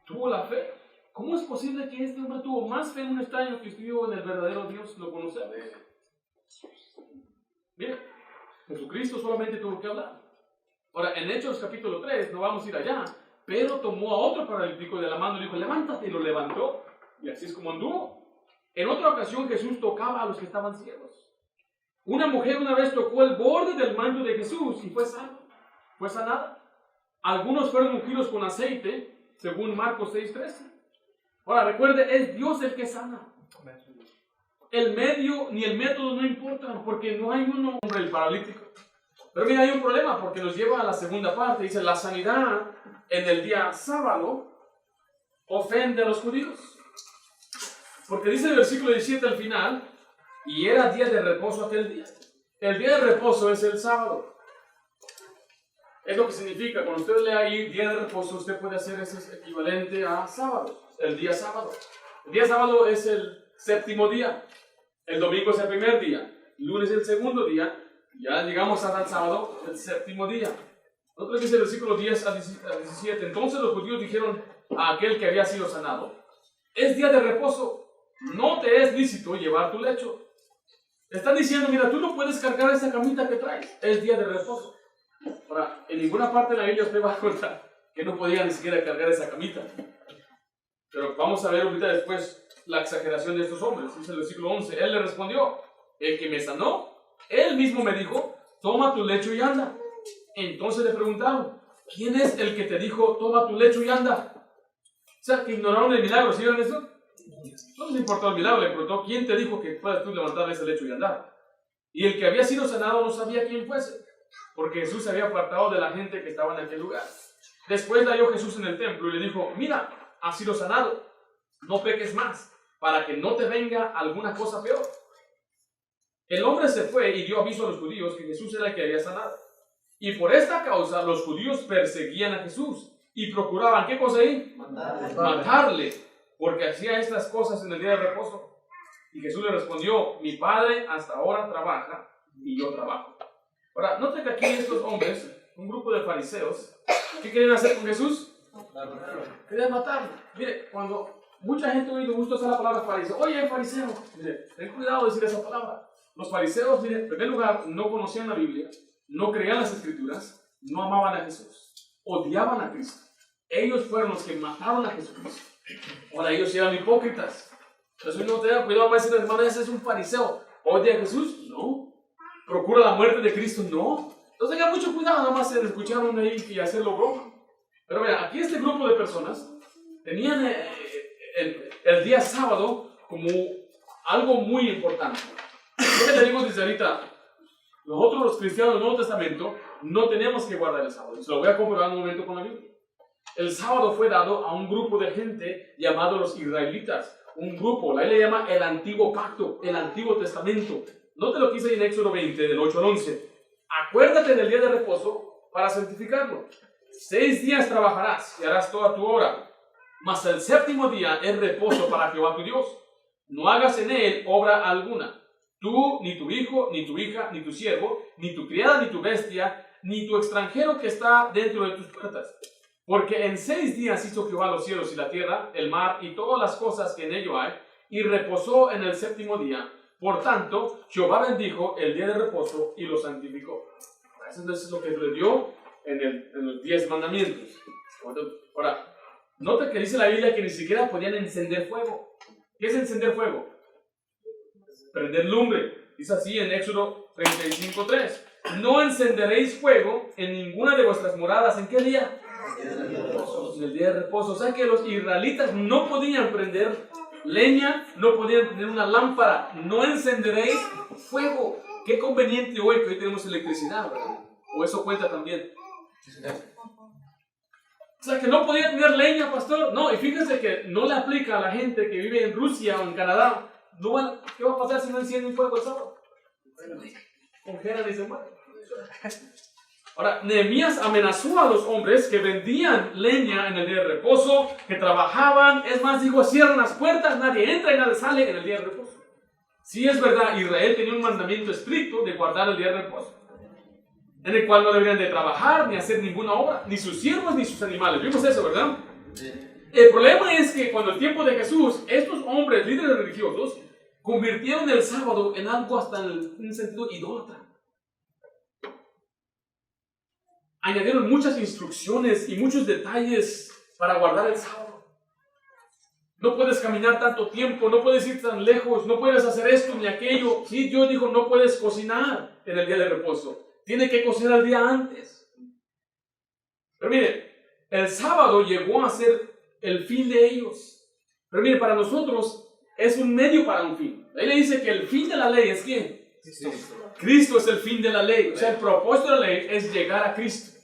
tuvo la fe. ¿Cómo es posible que este hombre tuvo más fe en un extraño que estuvo en el verdadero Dios? Lo conocemos. Mire, Jesucristo solamente tuvo que hablar. Ahora, en Hechos capítulo 3, no vamos a ir allá, pero tomó a otro paralítico de la mano y le dijo, levántate, y lo levantó. Y así es como anduvo. En otra ocasión Jesús tocaba a los que estaban ciegos. Una mujer una vez tocó el borde del manto de Jesús y fue sana. Fue sanada. Algunos fueron ungidos con aceite, según Marcos 6:13. Ahora, recuerde, es Dios el que sana. El medio ni el método no importan, porque no hay un hombre, el paralítico. Pero mira, hay un problema, porque nos lleva a la segunda parte. Dice, la sanidad en el día sábado ofende a los judíos. Porque dice el versículo 17 al final, y era día de reposo aquel día. El día de reposo es el sábado. Es lo que significa, cuando usted lea ahí día de reposo, usted puede hacer ese equivalente a sábado. El día sábado. El día sábado es el séptimo día. El domingo es el primer día. El lunes es el segundo día. Ya llegamos hasta el sábado, el séptimo día. Nosotros dice el versículo 10 a 17. Entonces los judíos dijeron a aquel que había sido sanado, es día de reposo. No te es lícito llevar tu lecho. Están diciendo, mira, tú no puedes cargar esa camita que traes. Es día de reposo. Ahora, en ninguna parte de la Biblia usted va a contar que no podía ni siquiera cargar esa camita. Pero vamos a ver ahorita después la exageración de estos hombres. Dice el versículo 11. Él le respondió, el que me sanó, él mismo me dijo, toma tu lecho y anda. Entonces le preguntaron, ¿quién es el que te dijo, toma tu lecho y anda? O sea, que ignoraron el milagro. ¿Sí vieron eso? No les importó el milagro, le preguntó, ¿quién te dijo que puedas tú levantar ese lecho y andar? Y el que había sido sanado no sabía quién fuese, porque Jesús se había apartado de la gente que estaba en aquel lugar. Después le halló Jesús en el templo y le dijo, mira, has sido sanado, no peques más, para que no te venga alguna cosa peor. El hombre se fue y dio aviso a los judíos que Jesús era el que había sanado. Y por esta causa los judíos perseguían a Jesús y procuraban, ¿qué cosa ahí? Matarle, porque hacía estas cosas en el día de reposo. Y Jesús le respondió, mi Padre hasta ahora trabaja y yo trabajo. Ahora, note que aquí estos hombres, un grupo de fariseos, ¿qué querían hacer con Jesús? Querían matarlo. Mire, cuando mucha gente hoy le gusta usar la palabra fariseo, oye, fariseo, mire, ten cuidado de decir esa palabra. Los fariseos, mire, en primer lugar, no conocían la Biblia, no creían las Escrituras, no amaban a Jesús, odiaban a Cristo. Ellos fueron los que mataron a Jesús. Ahora, ellos eran hipócritas. Entonces no tengan cuidado, va a decir, hermano, ese es un fariseo. ¿Odia a Jesús? No. ¿Procura la muerte de Cristo? No. Entonces tengan mucho cuidado, nada más en escuchar uno ahí y hacerlo broma. Pero vean, aquí este grupo de personas tenían el día sábado como algo muy importante. Lo que le digo desde ahorita, nosotros los cristianos del Nuevo Testamento no tenemos que guardar el sábado. Se lo voy a comprobar en un momento con la Biblia. El sábado fue dado a un grupo de gente llamado los israelitas. Un grupo, la Biblia le llama el Antiguo Pacto, el Antiguo Testamento. Note lo que dice en Éxodo 20, del 8 al 11. Acuérdate del día de reposo para santificarlo. 6 días trabajarás y harás toda tu obra, mas el séptimo día es reposo para Jehová tu Dios. No hagas en él obra alguna. Tú, ni tu hijo, ni tu hija, ni tu siervo, ni tu criada, ni tu bestia, ni tu extranjero que está dentro de tus puertas. Porque en 6 días hizo Jehová los cielos y la tierra, el mar y todas las cosas que en ello hay, y reposó en el séptimo día. Por tanto, Jehová bendijo el día de reposo y lo santificó. Eso es lo que le dio en los 10 mandamientos. Ahora, nota que dice la Biblia que ni siquiera podían encender fuego. ¿Qué es encender fuego? Prender lumbre. Dice así en Éxodo 35:3. No encenderéis fuego en ninguna de vuestras moradas. ¿En qué día? En el día de reposo. O sea que los israelitas no podían prender leña, no podían tener una lámpara. No encenderéis fuego. Qué conveniente hoy que hoy tenemos electricidad, ¿verdad? O eso cuenta también. O sea que no podían tener leña, pastor. No, y fíjense que no le aplica a la gente que vive en Rusia o en Canadá. No, ¿qué va a pasar si no encienden fuego el sábado? Congelan y se mueren. Ahora, Nehemías amenazó a los hombres que vendían leña en el día de reposo, que trabajaban. Es más, dijo, cierran las puertas, nadie entra y nadie sale en el día de reposo. Sí, es verdad, Israel tenía un mandamiento estricto de guardar el día de reposo, en el cual no deberían de trabajar ni hacer ninguna obra, ni sus siervos ni sus animales. Vimos eso, ¿verdad? Sí. El problema es que cuando el tiempo de Jesús, estos hombres, líderes religiosos, convirtieron el sábado en algo hasta en un sentido idólatra. Añadieron muchas instrucciones y muchos detalles para guardar el sábado. No puedes caminar tanto tiempo, no puedes ir tan lejos, no puedes hacer esto ni aquello. Sí, Dios dijo, no puedes cocinar en el día de reposo. Tiene que cocinar el día antes. Pero mire, el sábado llegó a ser el fin de ellos. Pero mire, para nosotros es un medio para un fin. Ahí le dice que el fin de la ley es ¿quién? Cristo es el fin de la ley. O sea, el propósito de la ley es llegar a Cristo.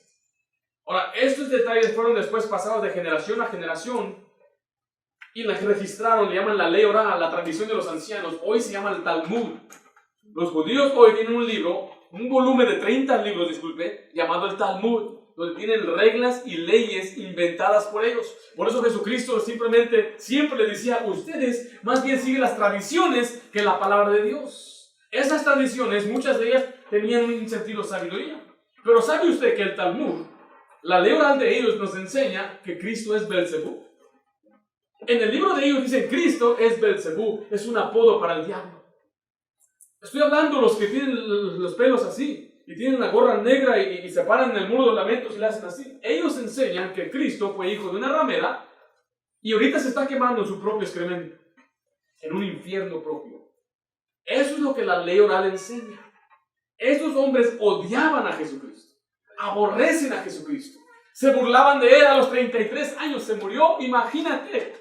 Ahora, estos detalles fueron después pasados de generación a generación y las registraron, le llaman la ley oral, la tradición de los ancianos. Hoy se llama el Talmud. Los judíos hoy tienen un libro, un volumen de 30 libros, disculpe, llamado el Talmud, donde tienen reglas y leyes inventadas por ellos. Por eso Jesucristo simplemente siempre le decía, ustedes más bien siguen las tradiciones que la palabra de Dios. Esas tradiciones, muchas de ellas tenían un sentido de sabiduría. Pero ¿sabe usted que el Talmud, la ley oral de ellos, nos enseña que Cristo es Belzebú? En el libro de ellos dicen, Cristo es Belzebú, es un apodo para el diablo. Estoy hablando de los que tienen los pelos así, y tienen la gorra negra y se paran en el muro de los lamentos y le hacen así. Ellos enseñan que Cristo fue hijo de una ramera y ahorita se está quemando en su propio excremento, en un infierno propio. Eso es lo que la ley oral enseña. Estos hombres odiaban a Jesucristo, aborrecen a Jesucristo, se burlaban de él. A los 33 años se murió, imagínate.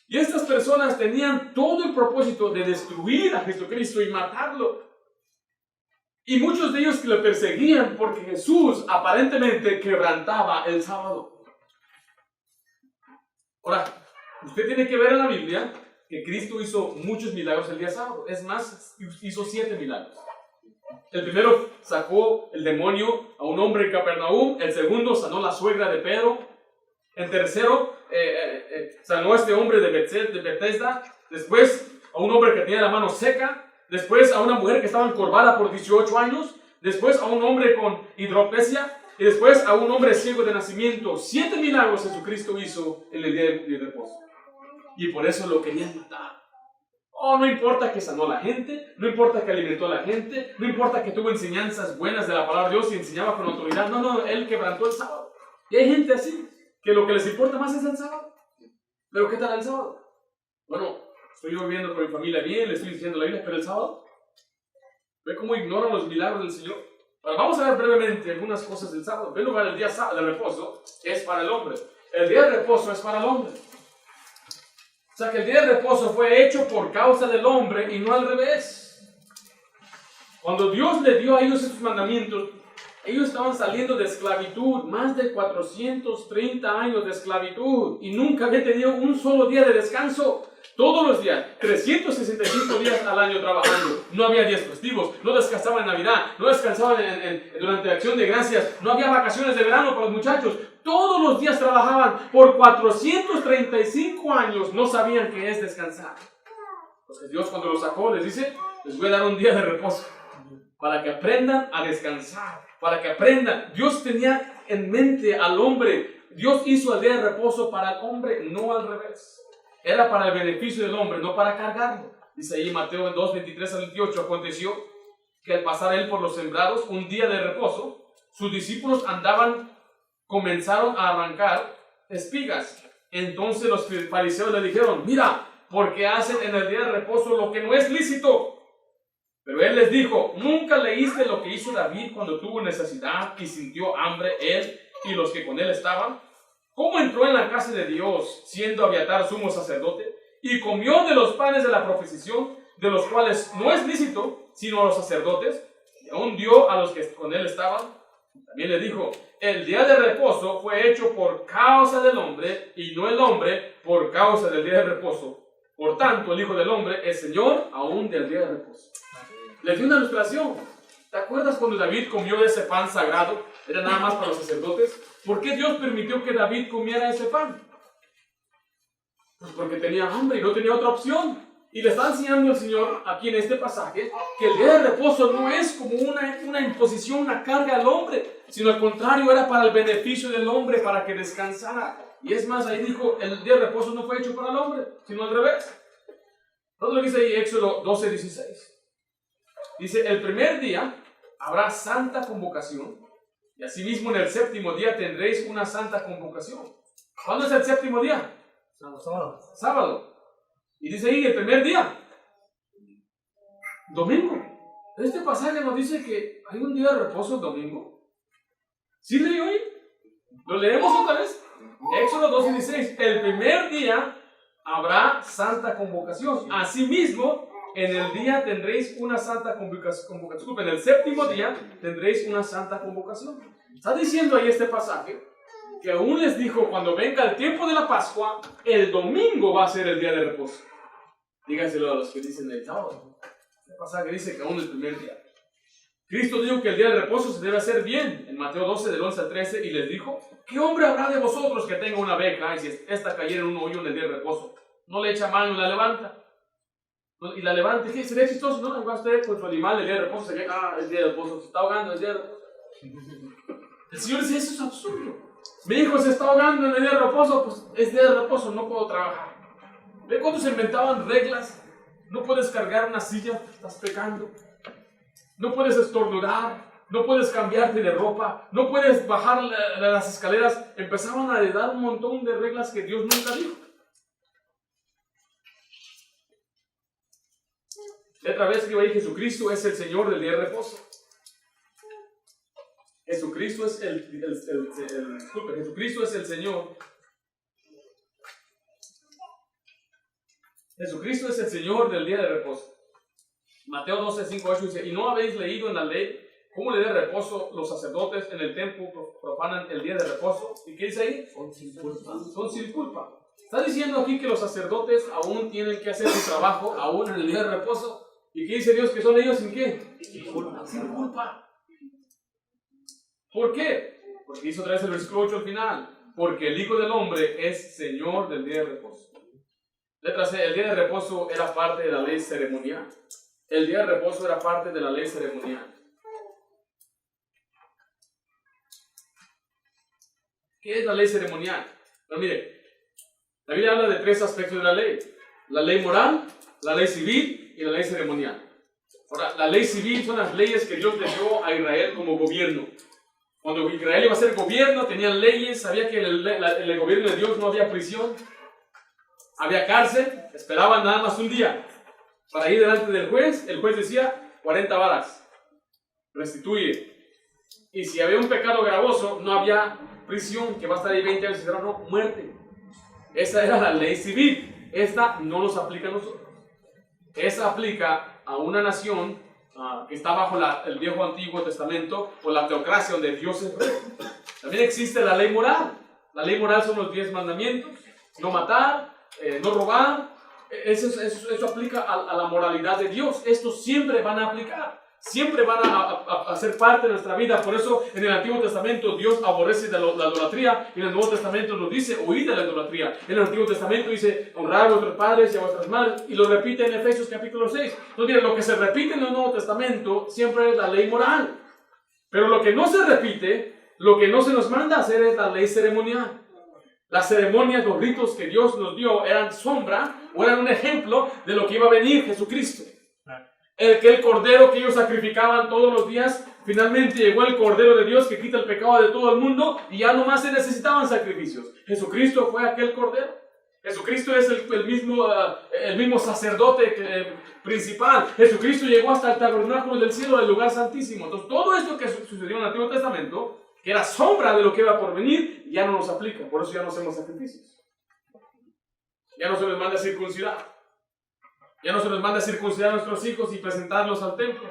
Y estas personas tenían todo el propósito de destruir a Jesucristo y matarlo. Y muchos de ellos que lo perseguían porque Jesús aparentemente quebrantaba el sábado. Ahora, usted tiene que ver en la Biblia que Cristo hizo muchos milagros el día sábado. Es más, hizo 7 milagros. El primero sacó el demonio a un hombre en Capernaum. El segundo sanó la suegra de Pedro. El tercero sanó a este hombre de Bethesda. Después a un hombre que tenía la mano seca. Después a una mujer que estaba encorvada por 18 años. Después a un hombre con hidropesía. Y después a un hombre ciego de nacimiento. 7 milagros Jesucristo hizo en el día de reposo. Y por eso lo querían matar. Oh, no importa que sanó a la gente, no importa que alimentó a la gente, no importa que tuvo enseñanzas buenas de la palabra de Dios y enseñaba con autoridad. No, él quebrantó el sábado. Y hay gente así, que lo que les importa más es el sábado. Pero ¿qué tal el sábado? Bueno, estoy yo viviendo con mi familia bien, le estoy diciendo la Biblia, pero el sábado, ve cómo ignoran los milagros del Señor. Ahora, vamos a ver brevemente algunas cosas del sábado. En primer lugar, el día de reposo es para el hombre. El día de reposo es para el hombre. O sea que el día de reposo fue hecho por causa del hombre y no al revés. Cuando Dios le dio a ellos esos mandamientos, ellos estaban saliendo de esclavitud, más de 430 años de esclavitud, y nunca habían tenido un solo día de descanso. Todos los días, 365 días al año trabajando. No había días festivos, no descansaban en Navidad, no descansaban durante la Acción de Gracias, no había vacaciones de verano para los muchachos. Todos los días trabajaban por 435 años, no sabían qué es descansar. Entonces Dios, cuando los sacó, les dice, les voy a dar un día de reposo para que aprendan a descansar, para que aprendan. Dios tenía en mente al hombre. Dios hizo el día de reposo para el hombre, no al revés. Era para el beneficio del hombre, no para cargarlo. Dice ahí Mateo 2, 23 al 28, aconteció que al pasar él por los sembrados, un día de reposo, sus discípulos comenzaron a arrancar espigas. Entonces los fariseos le dijeron, mira, porque hacen en el día de reposo lo que no es lícito. Pero él les dijo, ¿nunca leíste lo que hizo David cuando tuvo necesidad y sintió hambre él y los que con él estaban? ¿Cómo entró en la casa de Dios, siendo Abiatar sumo sacerdote, y comió de los panes de la proposición, de los cuales no es lícito, sino a los sacerdotes, y aún dio a los que con él estaban? También le dijo, el día de reposo fue hecho por causa del hombre, y no el hombre por causa del día de reposo. Por tanto, el Hijo del Hombre es Señor aún del día de reposo. Les di una ilustración. ¿Te acuerdas cuando David comió de ese pan sagrado? Era nada más para los sacerdotes. ¿Por qué Dios permitió que David comiera ese pan? Pues porque tenía hambre y no tenía otra opción. Y le está enseñando el Señor aquí en este pasaje que el día de reposo no es como una imposición, una carga al hombre, sino al contrario, era para el beneficio del hombre, para que descansara. Y es más, ahí dijo, el día de reposo no fue hecho para el hombre, sino al revés. Todo lo que dice ahí Éxodo 12:16. Dice, el primer día habrá santa convocación, y asimismo en el séptimo día tendréis una santa convocación. ¿Cuándo es el séptimo día? Sábado. Sábado. Y dice ahí el primer día, domingo. Este pasaje nos dice que hay un día de reposo el domingo. ¿Sí leyó ahí? ¿Lo leemos otra vez? Éxodo 12:16. El primer día habrá santa convocación. Asimismo, en el día tendréis una santa convocación. En el séptimo día tendréis una santa convocación. Está diciendo ahí este pasaje que aún les dijo, cuando venga el tiempo de la Pascua, el domingo va a ser el día de reposo. Díganselo a los que dicen el sábado. Este pasaje dice que aún el primer día. Cristo dijo que el día de reposo se debe hacer bien, en Mateo 12, del 11 al 13, y les dijo, ¿qué hombre habrá de vosotros que tenga una abeja, y si esta cayera en un hoyo en el día de reposo, no le echa mano y la levanta? Y la levanta, ¿qué? Sería chistoso, ¿no? Igual usted con su animal el día de reposo, se queda, es día de reposo, se está ahogando, es día de reposo. El Señor dice, eso es absurdo. Mi hijo se está ahogando en el día de reposo, pues es día de reposo, no puedo trabajar. ¿Ve cuando se inventaban reglas? No puedes cargar una silla, estás pecando. No puedes estornudar, no puedes cambiarte de ropa, no puedes bajar las escaleras. Empezaban a dar un montón de reglas que Dios nunca dijo. Otra vez que iba ahí, Jesucristo es el Señor del día de reposo. Jesucristo es Jesucristo es el Señor. Jesucristo es el Señor del día de reposo. Mateo 12, 5, 8 dice, ¿y no habéis leído en la ley cómo le dé reposo los sacerdotes en el templo profanan el día de reposo? ¿Y qué dice ahí? Son sin culpa. Son sin culpa. Está diciendo aquí que los sacerdotes aún tienen que hacer su trabajo, aún en el día de reposo. ¿Y qué dice Dios? ¿Que son ellos sin qué? Sin culpa. Sin culpa. ¿Por qué? Porque dice otra vez el versículo 8 al final. Porque el Hijo del Hombre es Señor del día de reposo. Letra C, el día de reposo era parte de la ley ceremonial. El día de reposo era parte de la ley ceremonial. ¿Qué es la ley ceremonial? Pero mire, la Biblia habla de tres aspectos de la ley. La ley moral, la ley civil y la ley ceremonial. Ahora, la ley civil son las leyes que Dios le dio a Israel como gobierno. Cuando Israel iba a ser gobierno, tenían leyes, sabía que en el gobierno de Dios no había prisión, había cárcel, esperaban nada más un día para ir delante del juez. El juez decía 40 varas, restituye. Y si había un pecado gravoso, no había prisión, que va a estar ahí 20 años, no, muerte. Esa era la ley civil. Esta no nos aplica a nosotros. Esa aplica a una nación que está bajo el viejo antiguo testamento, o la teocracia donde Dios es rey. También existe la ley moral. La ley moral son los 10 mandamientos: no matar, no robar. Eso aplica a la moralidad de Dios. Estos siempre van a aplicar, siempre van a ser parte de nuestra vida. Por eso en el Antiguo Testamento Dios aborrece la idolatría, y en el Nuevo Testamento nos dice huid de la idolatría. En el Antiguo Testamento dice honrar a vuestros padres y a vuestras madres, y lo repite en Efesios capítulo 6. Entonces miren, lo que se repite en el Nuevo Testamento siempre es la ley moral, pero lo que no se repite, lo que no se nos manda a hacer, es la ley ceremonial. Las ceremonias, los ritos que Dios nos dio eran sombra, o eran un ejemplo de lo que iba a venir Jesucristo. El cordero que ellos sacrificaban todos los días, finalmente llegó el cordero de Dios que quita el pecado de todo el mundo, y ya no más se necesitaban sacrificios. Jesucristo fue aquel cordero. Jesucristo es el mismo sacerdote principal. Jesucristo llegó hasta el tabernáculo del cielo, del lugar santísimo. Entonces todo esto que sucedió en el Antiguo Testamento, que era sombra de lo que iba por venir, ya no nos aplica. Por eso ya no hacemos sacrificios. Ya no se les manda a circuncidar. Ya no se nos manda a circuncidar a nuestros hijos y presentarlos al templo.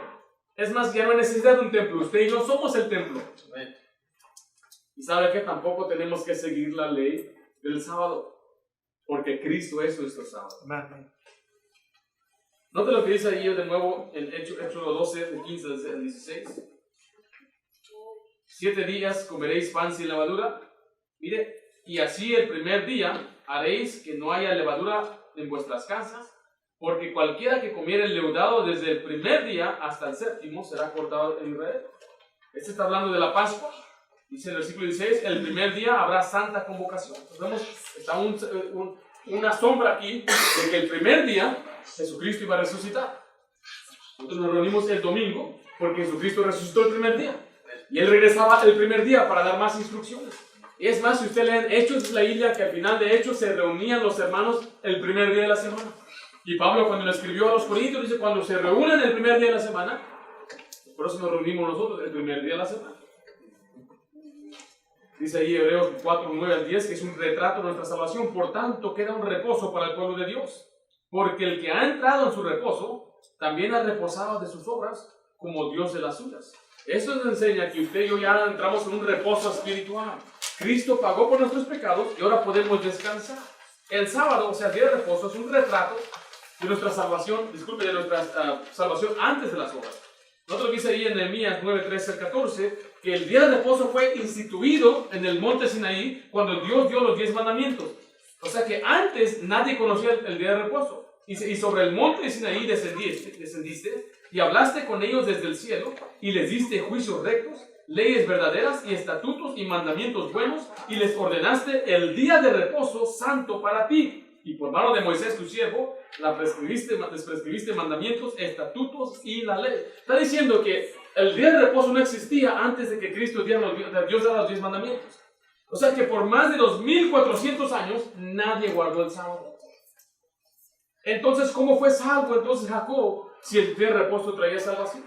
Es más, ya no hay necesidad de un templo. Usted y yo somos el templo. Y sabe que tampoco tenemos que seguir la ley del sábado, porque Cristo es nuestro sábado. Note lo que dice ahí de nuevo en Hechos 12, de 15 al 16. 7 días comeréis pan sin levadura. Mire, y así el primer día haréis que no haya levadura en vuestras casas, porque cualquiera que comiera el leudado desde el primer día hasta el séptimo será cortado en Israel. Este está hablando de la Pascua. Dice en el versículo 16, el primer día habrá santa convocación. Entonces vemos, está una sombra aquí de que el primer día Jesucristo iba a resucitar. Nosotros nos reunimos el domingo porque Jesucristo resucitó el primer día. Y Él regresaba el primer día para dar más instrucciones. Y es más, si usted lee en Hechos, es la isla que al final de Hechos se reunían los hermanos el primer día de la semana. Y Pablo cuando le escribió a los Corintios dice, cuando se reúnen el primer día de la semana, por eso nos reunimos nosotros el primer día de la semana. Dice ahí Hebreos 4, 9 al 10, que es un retrato de nuestra salvación. Por tanto, queda un reposo para el pueblo de Dios. Porque el que ha entrado en su reposo, también ha reposado de sus obras, como Dios de las suyas. Eso nos enseña que usted y yo ya entramos en un reposo espiritual. Cristo pagó por nuestros pecados y ahora podemos descansar. El sábado, o sea, el día de reposo, es un retrato de nuestra salvación, de nuestra salvación antes de las obras. Nosotros dice ahí en Nehemías 9, 13 al 14, que el día de reposo fue instituido en el monte Sinaí cuando Dios dio los 10 mandamientos. O sea que antes nadie conocía el día de reposo. Y sobre el monte Sinaí descendiste y hablaste con ellos desde el cielo y les diste juicios rectos, leyes verdaderas y estatutos y mandamientos buenos, y les ordenaste el día de reposo santo para ti. Y por mano de Moisés tu siervo, les prescribiste mandamientos, estatutos y la ley. Está diciendo que el día de reposo no existía antes de que Cristo Dios diera los 10 mandamientos. O sea que por más de 2400 años nadie guardó el sábado. Entonces, ¿cómo fue salvo entonces Jacob si el día de reposo traía salvación?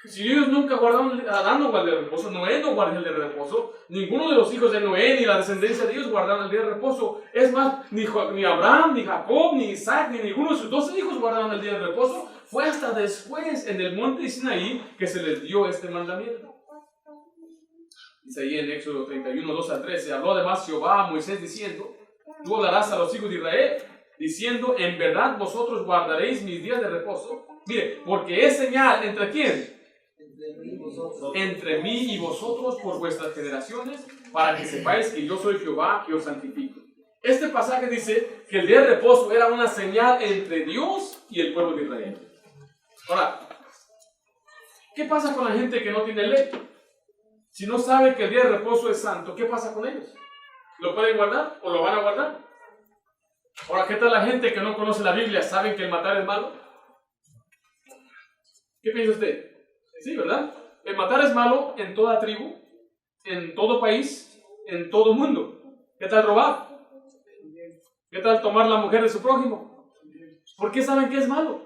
Si ellos nunca guardaron, Adán no guardó el reposo, Noé no guardó el día de reposo, ninguno de los hijos de Noé ni la descendencia de ellos guardaron el día de reposo. Es más, ni Abraham, ni Jacob, ni Isaac, ni ninguno de sus 12 hijos guardaron el día de reposo. Fue hasta después, en el monte Sinaí, que se les dio este mandamiento. Dice ahí en Éxodo 31, 2 al 13, habló además Jehová a Moisés diciendo, tú hablarás a los hijos de Israel, diciendo, en verdad vosotros guardaréis mis días de reposo. Mire, porque es señal, ¿entre quién? Entre mí y vosotros por vuestras generaciones, para que sepáis que yo soy Jehová que os santifico. Este pasaje dice que el día de reposo era una señal entre Dios y el pueblo de Israel. Ahora, ¿qué pasa con la gente que no tiene ley? Si no sabe que el día de reposo es santo, ¿qué pasa con ellos? ¿Lo pueden guardar o lo van a guardar? Ahora, ¿qué tal la gente que no conoce la Biblia? ¿Saben que el matar es malo? ¿Qué piensa usted? Sí, ¿verdad? El matar es malo en toda tribu, en todo país, en todo mundo. ¿Qué tal robar? ¿Qué tal tomar la mujer de su prójimo? ¿Por qué saben que es malo?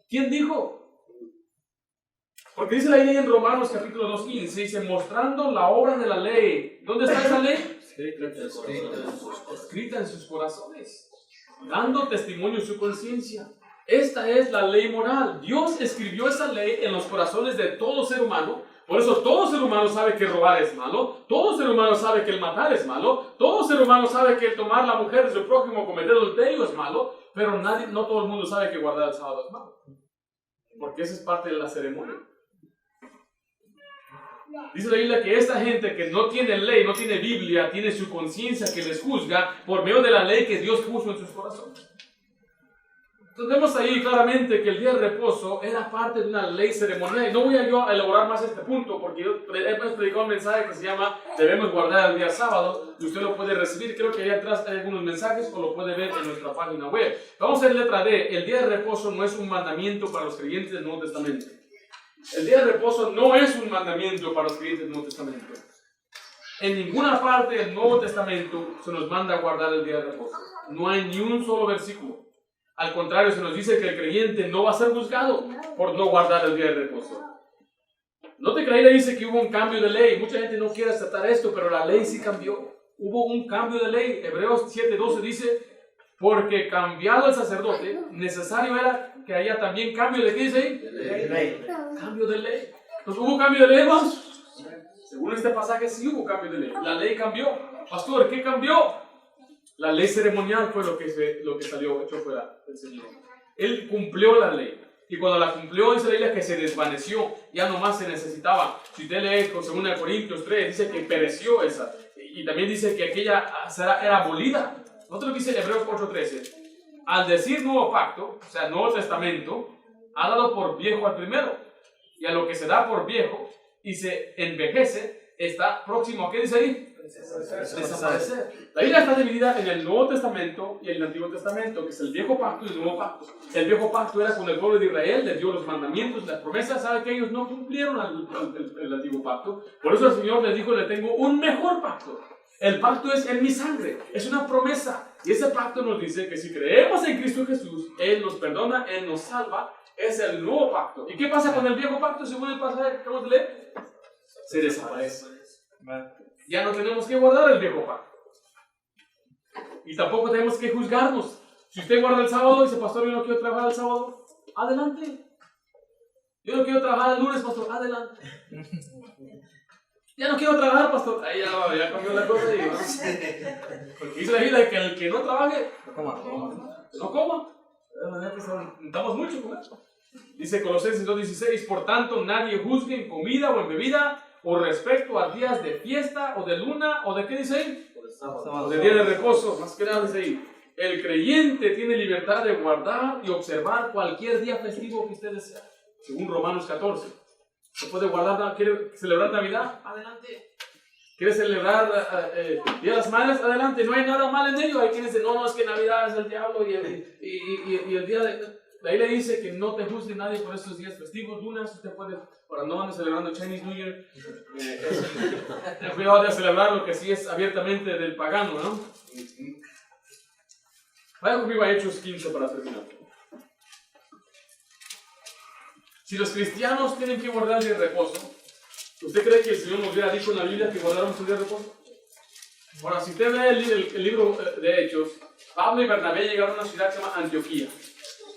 ¿Quién dijo? Porque dice la ley en Romanos capítulo 2:15, dice, mostrando la obra de la ley. ¿Dónde está esa ley? Escrita en sus corazones, dando testimonio en su conciencia. Esta es la ley moral. Dios escribió esa ley en los corazones de todo ser humano. Por eso todo ser humano sabe que robar es malo. Todo ser humano sabe que el matar es malo. Todo ser humano sabe que el tomar la mujer de su prójimo, cometer adulterio es malo. Pero no todo el mundo sabe que guardar el sábado es malo. Porque esa es parte de la ceremonia. Dice la Biblia que esta gente que no tiene ley, no tiene Biblia, tiene su conciencia que les juzga por medio de la ley que Dios puso en sus corazones. Entonces vemos ahí claramente que el día de reposo era parte de una ley ceremonial. Y no voy a yo a elaborar más este punto porque yo hemos predicado un mensaje que se llama debemos guardar el día sábado y usted lo puede recibir. Creo que allá atrás hay algunos mensajes o lo puede ver en nuestra página web. Vamos a ver letra D. El día de reposo no es un mandamiento para los creyentes del Nuevo Testamento. El día de reposo no es un mandamiento para los creyentes del Nuevo Testamento. En ninguna parte del Nuevo Testamento se nos manda a guardar el día de reposo. No hay ni un solo versículo. Al contrario, se nos dice que el creyente no va a ser juzgado por no guardar el día de reposo. No te creí, dice que hubo un cambio de ley. Mucha gente no quiere aceptar esto, pero la ley sí cambió. Hubo un cambio de ley. Hebreos 7:12 dice, porque cambiado el sacerdote, necesario era que haya también cambio de, ¿qué dice ahí? De ley. Cambio de ley. Entonces, ¿hubo cambio de ley, hermanos? Según este pasaje, sí hubo cambio de ley. La ley cambió. Pastor, ¿qué cambió? La ley ceremonial fue lo que salió hecho fuera del Señor. Él cumplió la ley. Y cuando la cumplió, dice la Biblia que se desvaneció. Ya nomás se necesitaba. Si usted lee con 2 Corintios 3, dice que pereció esa. Y también dice que aquella era abolida. Nosotros dice Hebreos 4:13. Al decir nuevo pacto, o sea, Nuevo Testamento, ha dado por viejo al primero. Y a lo que se da por viejo, y se envejece, está próximo a, ¿qué dice ahí? Desaparecer. La Biblia está dividida en el Nuevo Testamento y el Antiguo Testamento, que es el Viejo Pacto y el Nuevo Pacto. El Viejo Pacto era con el pueblo de Israel, les dio los mandamientos, las promesas. Sabe que ellos no cumplieron el Antiguo Pacto. Por eso el Señor les dijo, le tengo un mejor pacto. El pacto es en mi sangre, es una promesa. Y ese pacto nos dice que si creemos en Cristo Jesús, Él nos perdona, Él nos salva. Es el nuevo pacto. ¿Y qué pasa con el viejo pacto según el pasaje que acabamos de leer? Se desaparece. Ya no tenemos que guardar el viejo pacto. Y tampoco tenemos que juzgarnos. Si usted guarda el sábado y dice, pastor, yo no quiero trabajar el sábado, adelante. Yo no quiero trabajar el lunes, pastor, adelante. Ya no quiero trabajar, pastor. Ahí ya cambió la cosa. Porque dice la Biblia que el que no trabaje, no coma. Necesitamos mucho comer. Dice Colosenses 2:16, por tanto nadie juzgue en comida o en bebida, o respecto a días de fiesta, o de luna, o de, ¿qué dice ahí? O de día de reposo, más que nada dice ahí. El creyente tiene libertad de guardar y observar cualquier día festivo que usted desea, según Romanos 14. ¿Se puede guardar? ¿Quiere celebrar Navidad? Adelante. ¿Quiere celebrar Día de las Madres? Adelante. No hay nada mal en ello. Hay quienes dicen, no, es que Navidad es el diablo y el día de... Ahí le dice que no te juzgue nadie por estos días festivos, lunas. Usted puede, ahora no ande celebrando Chinese New Year. Ten cuidado de celebrar lo que sí es abiertamente del pagano, ¿no? Vaya conmigo a Hechos 15 para terminar. Si los cristianos tienen que guardar el día de reposo, ¿usted cree que el Señor nos hubiera dicho en la Biblia que guardáramos el día de reposo? Ahora, si usted lee el libro de Hechos, Pablo y Bernabé llegaron a una ciudad que se llama Antioquía.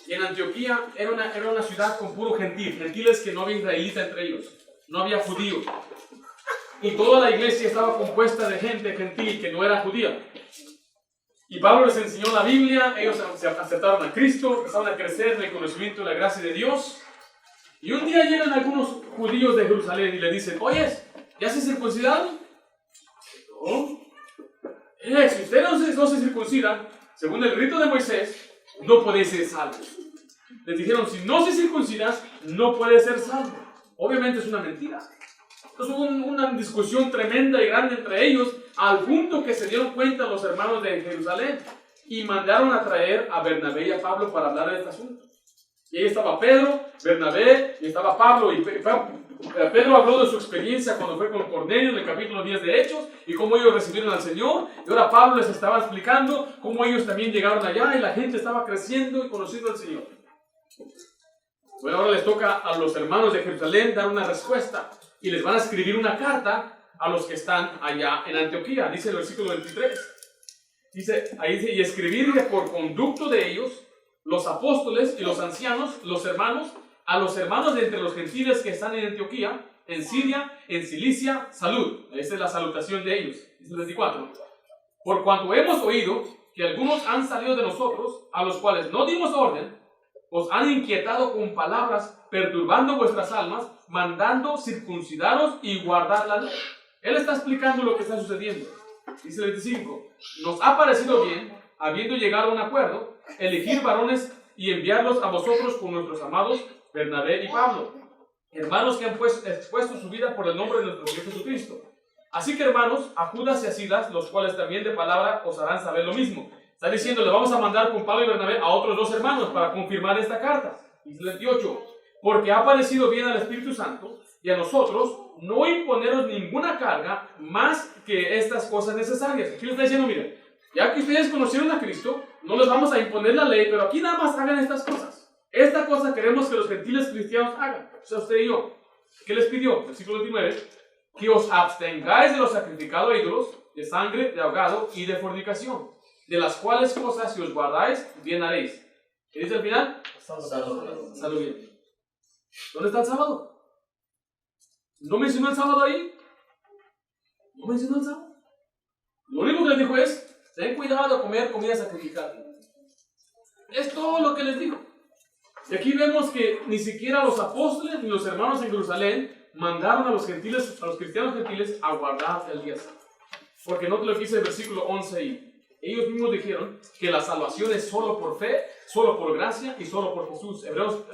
Y en Antioquía era una ciudad con puro gentil, gentiles que no había israelita entre ellos, no había judíos. Y toda la iglesia estaba compuesta de gente gentil que no era judía. Y Pablo les enseñó la Biblia, ellos se aceptaron a Cristo, empezaron a crecer en el conocimiento de la gracia de Dios. Y un día llegan algunos judíos de Jerusalén y le dicen, oye, ¿ya se circuncidaron? No. Si ustedes no se circuncidan, según el rito de Moisés, no podéis ser salvos. Les dijeron, si no se circuncidas, no puedes ser salvo. Obviamente es una mentira. Entonces hubo una discusión tremenda y grande entre ellos, al punto que se dieron cuenta los hermanos de Jerusalén y mandaron a traer a Bernabé y a Pablo para hablar de este asunto. Y ahí estaba Pedro, Bernabé y estaba Pablo. Y Pedro habló de su experiencia cuando fue con Cornelio en el capítulo 10 de Hechos y cómo ellos recibieron al Señor. Y ahora Pablo les estaba explicando cómo ellos también llegaron allá y la gente estaba creciendo y conociendo al Señor. Bueno, ahora les toca a los hermanos de Jerusalén dar una respuesta y les van a escribir una carta a los que están allá en Antioquía. Dice el versículo 23. Ahí dice, y escribirle por conducto de ellos, los apóstoles y los ancianos, los hermanos, a los hermanos de entre los gentiles que están en Antioquía, en Siria, en Cilicia, salud. Esa es la salutación de ellos. Dice el 24. Por cuanto hemos oído que algunos han salido de nosotros, a los cuales no dimos orden, os han inquietado con palabras, perturbando vuestras almas, mandando circuncidaros y guardar la ley. Él está explicando lo que está sucediendo. Dice el 25. Nos ha parecido bien, habiendo llegado a un acuerdo, elegir varones y enviarlos a vosotros con nuestros amados Bernabé y Pablo, hermanos que han expuesto su vida por el nombre de nuestro Señor Jesucristo. Así que, hermanos, a Judas y a Silas, los cuales también de palabra os harán saber lo mismo. Está diciendo, le vamos a mandar con Pablo y Bernabé a otros dos hermanos para confirmar esta carta. Dice el 28, porque ha parecido bien al Espíritu Santo y a nosotros no imponeros ninguna carga más que estas cosas necesarias. Aquí le está diciendo, miren, ya que ustedes conocieron a Cristo, no les vamos a imponer la ley, pero aquí nada más hagan estas cosas. Esta cosa queremos que los gentiles cristianos hagan. O sea, usted y yo. ¿Qué les pidió? Versículo 29. Que os abstengáis de lo sacrificado a ídolos, de sangre, de ahogado y de fornicación, de las cuales cosas si os guardáis, bien haréis. ¿Qué dice al final? Salud bien. ¿Dónde está el sábado? ¿No mencionó el sábado ahí? ¿No mencionó el sábado? Lo único que les dijo es, ten cuidado de comer comida sacrificada. Es todo lo que les dijo. Y aquí vemos que ni siquiera los apóstoles ni los hermanos en Jerusalén mandaron a los gentiles, a los cristianos gentiles, a guardar el día sábado. Porque no te lo dice el versículo 11 ahí. Ellos mismos dijeron que la salvación es solo por fe solo por gracia y solo por Jesús.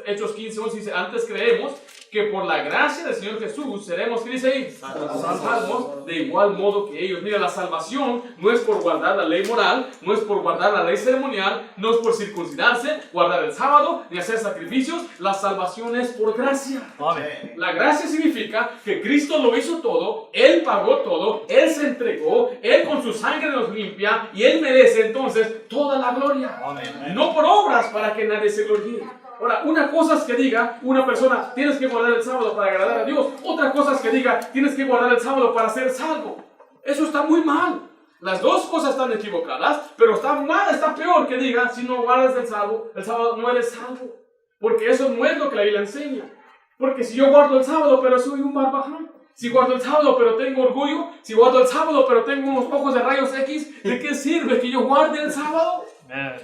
Hechos 15:11 dice, antes creemos que por la gracia del Señor Jesús seremos, ¿qué dice ahí? Salvos de igual modo que ellos. Mira, la salvación no es por guardar la ley moral, no es por guardar la ley ceremonial, no es por circuncidarse, guardar el sábado, ni hacer sacrificios. La salvación es por gracia. Amén. La gracia significa que Cristo lo hizo todo, Él pagó todo, Él se entregó, Él con su sangre nos limpia y Él merece entonces toda la gloria. Amén. No por obras para que nadie se gloríe. Ahora, una cosa es que diga una persona, tienes que guardar el sábado para agradar a Dios. Otra cosa es que diga, tienes que guardar el sábado para ser salvo. Eso está muy mal. Las dos cosas están equivocadas, pero está mal, está peor que diga, si no guardas el sábado no eres salvo. Porque eso no es lo que la Biblia enseña. Porque si yo guardo el sábado, pero soy un barbaján, si guardo el sábado, pero tengo orgullo, si guardo el sábado, pero tengo unos ojos de rayos X, ¿de qué sirve que yo guarde el sábado?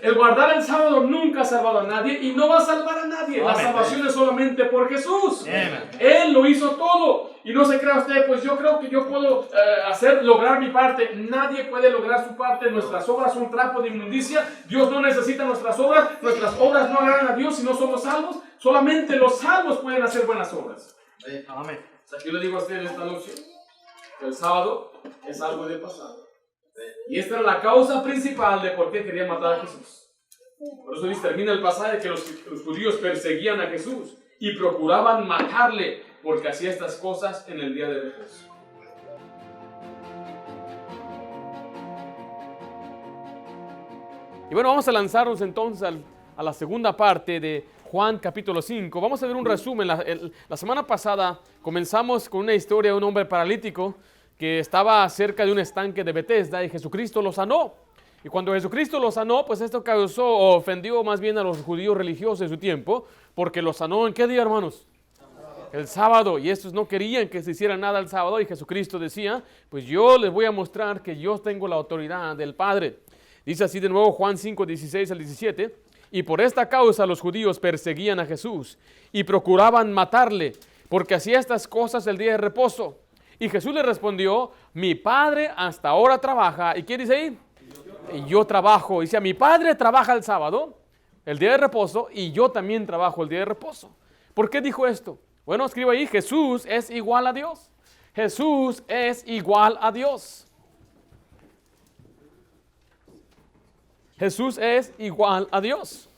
El guardar el sábado nunca ha salvado a nadie y no va a salvar a nadie. La salvación es solamente por Jesús. Él lo hizo todo. Y no se crea usted, pues yo creo que yo puedo lograr mi parte. Nadie puede lograr su parte. Nuestras obras son trapo de inmundicia. Dios no necesita nuestras obras. Nuestras obras no agradan a Dios si no somos salvos. Solamente los salvos pueden hacer buenas obras. Amén. O sea, yo le digo a usted esta noche que el sábado es algo del pasado. Y esta era la causa principal de por qué querían matar a Jesús. Por eso termina el pasaje que los judíos perseguían a Jesús y procuraban matarle porque hacía estas cosas en el día de reposo. Y bueno, vamos a lanzarnos entonces a la segunda parte de Juan capítulo 5. Vamos a ver un resumen. La semana pasada comenzamos con una historia de un hombre paralítico que estaba cerca de un estanque de Betesda y Jesucristo lo sanó. Y cuando Jesucristo lo sanó, pues esto ofendió más bien a los judíos religiosos de su tiempo, porque lo sanó ¿en qué día, hermanos? El sábado. Y estos no querían que se hiciera nada el sábado y Jesucristo decía, pues yo les voy a mostrar que yo tengo la autoridad del Padre. Dice así de nuevo Juan 5, 16 al 17, y por esta causa los judíos perseguían a Jesús y procuraban matarle, porque hacía estas cosas el día de reposo. Y Jesús le respondió, mi Padre hasta ahora trabaja. ¿Y qué dice ahí? Y yo trabajo. Dice, mi Padre trabaja el sábado, el día de reposo, y yo también trabajo el día de reposo. ¿Por qué dijo esto? Bueno, escribo ahí, Jesús es igual a Dios. Jesús es igual a Dios. Jesús es igual a Dios.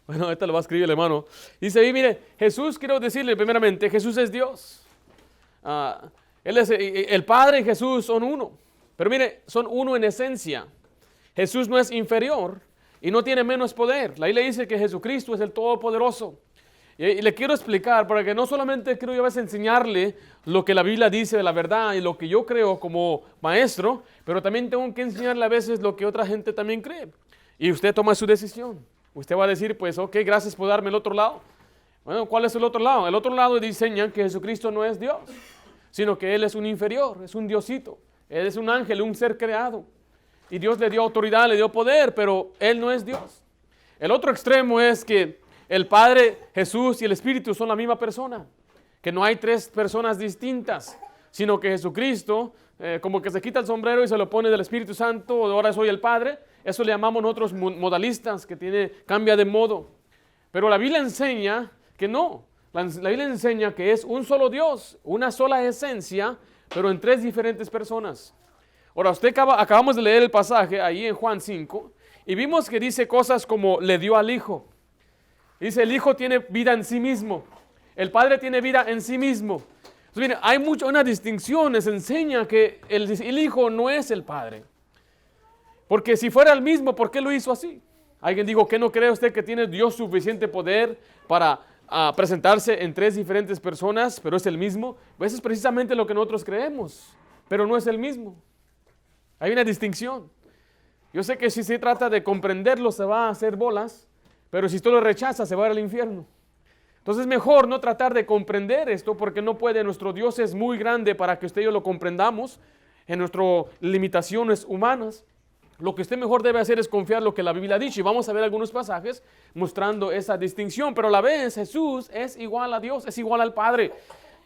Bueno, ahorita lo va a escribir el hermano. Dice ahí, mire, Jesús, quiero decirle primeramente, Jesús es Dios. El Padre y Jesús son uno, pero mire, son uno en esencia. Jesús no es inferior y no tiene menos poder. La Biblia dice que Jesucristo es el Todopoderoso. Y le quiero explicar, para que no solamente quiero yo a veces enseñarle lo que la Biblia dice de la verdad y lo que yo creo como maestro, pero también tengo que enseñarle a veces lo que otra gente también cree. Y usted toma su decisión. Usted va a decir, pues, ok, gracias por darme el otro lado. Bueno, ¿cuál es el otro lado? El otro lado enseñan que Jesucristo no es Dios, sino que Él es un inferior, es un diosito. Él es un ángel, un ser creado. Y Dios le dio autoridad, le dio poder, pero Él no es Dios. El otro extremo es que el Padre, Jesús y el Espíritu son la misma persona. Que no hay tres personas distintas, sino que Jesucristo, como que se quita el sombrero y se lo pone del Espíritu Santo, ahora soy el Padre. Eso le llamamos nosotros modalistas, que cambia de modo. Pero la Biblia enseña que no. La Biblia enseña que es un solo Dios, una sola esencia, pero en tres diferentes personas. Ahora, acabamos de leer el pasaje ahí en Juan 5 y vimos que dice cosas como le dio al Hijo. Dice, el Hijo tiene vida en sí mismo. El Padre tiene vida en sí mismo. Entonces, mire, hay una distinción. Les enseña que el Hijo no es el Padre. Porque si fuera el mismo, ¿por qué lo hizo así? Alguien dijo, ¿qué no cree usted que tiene Dios suficiente poder para presentarse en tres diferentes personas, pero es el mismo? Pues eso es precisamente lo que nosotros creemos, pero no es el mismo. Hay una distinción. Yo sé que si se trata de comprenderlo se va a hacer bolas, pero si usted lo rechaza se va a ir al infierno. Entonces es mejor no tratar de comprender esto, porque no puede. Nuestro Dios es muy grande para que usted y yo lo comprendamos en nuestras limitaciones humanas. Lo que usted mejor debe hacer es confiar lo que la Biblia ha dicho. Y vamos a ver algunos pasajes mostrando esa distinción. Pero a la vez Jesús es igual a Dios, es igual al Padre.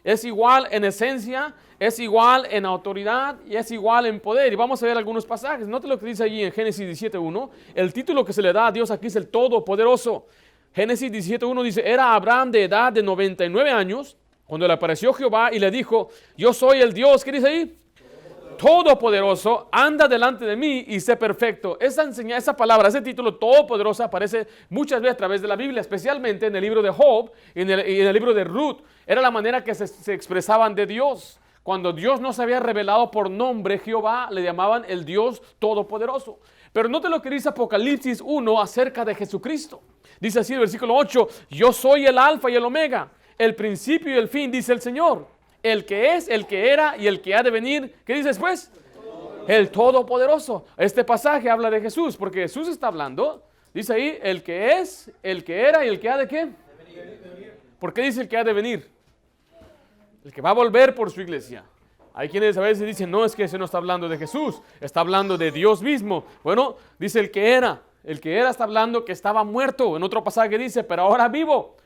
es igual en esencia, es igual en autoridad y es igual en poder. Y vamos a ver algunos pasajes. Note lo que dice allí en Génesis 17:1. El título que se le da a Dios aquí es el Todopoderoso. Génesis 17:1 dice, era Abraham de edad de 99 años cuando le apareció Jehová y le dijo, yo soy el Dios, ¿qué dice ahí? Todopoderoso, anda delante de mí y sé perfecto. Esa palabra, ese título todopoderoso aparece muchas veces a través de la Biblia, especialmente en el libro de Job y en el libro de Ruth. Era la manera que se expresaban de Dios. Cuando Dios no se había revelado por nombre, Jehová, le llamaban el Dios Todopoderoso. Pero note lo que dice Apocalipsis 1 acerca de Jesucristo. Dice así el versículo 8, yo soy el alfa y el omega, el principio y el fin, dice el Señor. El que es, el que era y el que ha de venir. ¿Qué dice después? El Todopoderoso. Este pasaje habla de Jesús, porque Jesús está hablando. Dice ahí, el que es, el que era y el que ha de ¿qué? ¿Por qué dice el que ha de venir? El que va a volver por su iglesia. Hay quienes a veces dicen, no, es que ese no está hablando de Jesús, está hablando de Dios mismo. Bueno, dice el que era. El que era está hablando que estaba muerto. En otro pasaje dice, pero ahora vivo.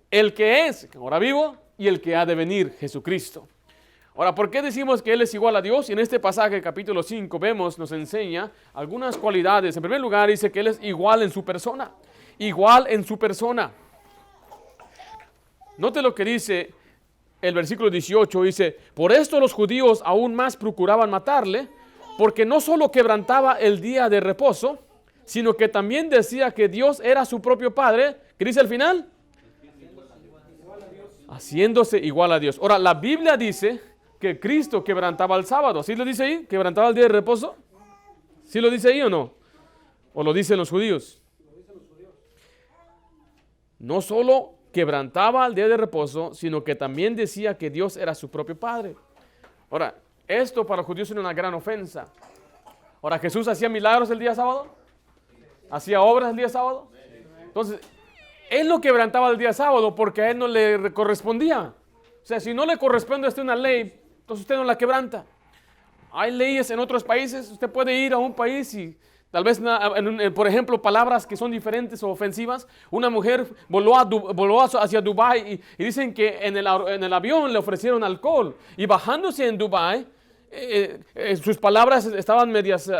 El que es, ahora vivo, y el que ha de venir, Jesucristo. Ahora, ¿por qué decimos que Él es igual a Dios? Y en este pasaje, capítulo 5, nos enseña algunas cualidades. En primer lugar, dice que Él es igual en su persona. Igual en su persona. Note lo que dice el versículo 18. Dice, por esto los judíos aún más procuraban matarle, porque no solo quebrantaba el día de reposo, sino que también decía que Dios era su propio Padre. ¿Qué dice al final? Haciéndose igual a Dios. Ahora, la Biblia dice que Cristo quebrantaba el sábado. ¿Sí lo dice ahí? ¿Quebrantaba el día de reposo? ¿Sí lo dice ahí o no? ¿O lo dicen los judíos? No solo quebrantaba el día de reposo, sino que también decía que Dios era su propio Padre. Ahora, esto para los judíos era una gran ofensa. Ahora, ¿Jesús hacía milagros el día sábado? ¿Hacía obras el día sábado? Entonces, Él no quebrantaba el día sábado porque a Él no le correspondía. O sea, si no le corresponde a usted una ley, entonces usted no la quebranta. Hay leyes en otros países. Usted puede ir a un país y tal vez, por ejemplo, palabras que son diferentes o ofensivas. Una mujer voló hacia Dubái y dicen que en el avión le ofrecieron alcohol. Y bajándose en Dubái, sus palabras estaban medias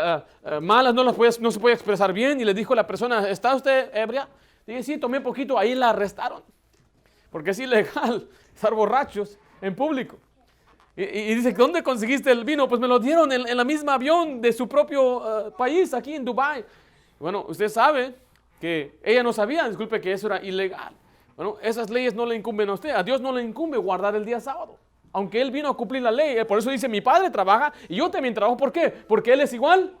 malas, no se podía expresar bien. Y le dijo a la persona, ¿está usted ebria? Dije, sí, tomé poquito, ahí la arrestaron. Porque es ilegal estar borrachos en público. Y dice, ¿dónde conseguiste el vino? Pues me lo dieron en la misma avión de su propio país, aquí en Dubái. Bueno, usted sabe que ella no sabía, disculpe, que eso era ilegal. Bueno, esas leyes no le incumben a usted. A Dios no le incumbe guardar el día sábado. Aunque Él vino a cumplir la ley. Por eso dice, mi Padre trabaja y yo también trabajo. ¿Por qué? Porque Él es igual.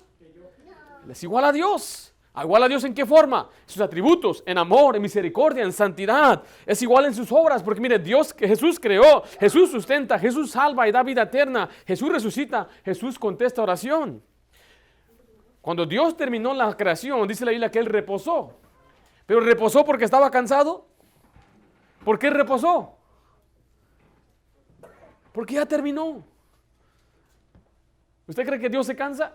Él es igual a Dios. ¿Igual a Dios en qué forma? Sus atributos, en amor, en misericordia, en santidad. Es igual en sus obras, porque mire, Dios que Jesús creó, Jesús sustenta, Jesús salva y da vida eterna, Jesús resucita, Jesús contesta oración. Cuando Dios terminó la creación, dice la Biblia que Él reposó. Pero reposó porque estaba cansado. ¿Por qué reposó? Porque ya terminó. ¿Usted cree que Dios se cansa?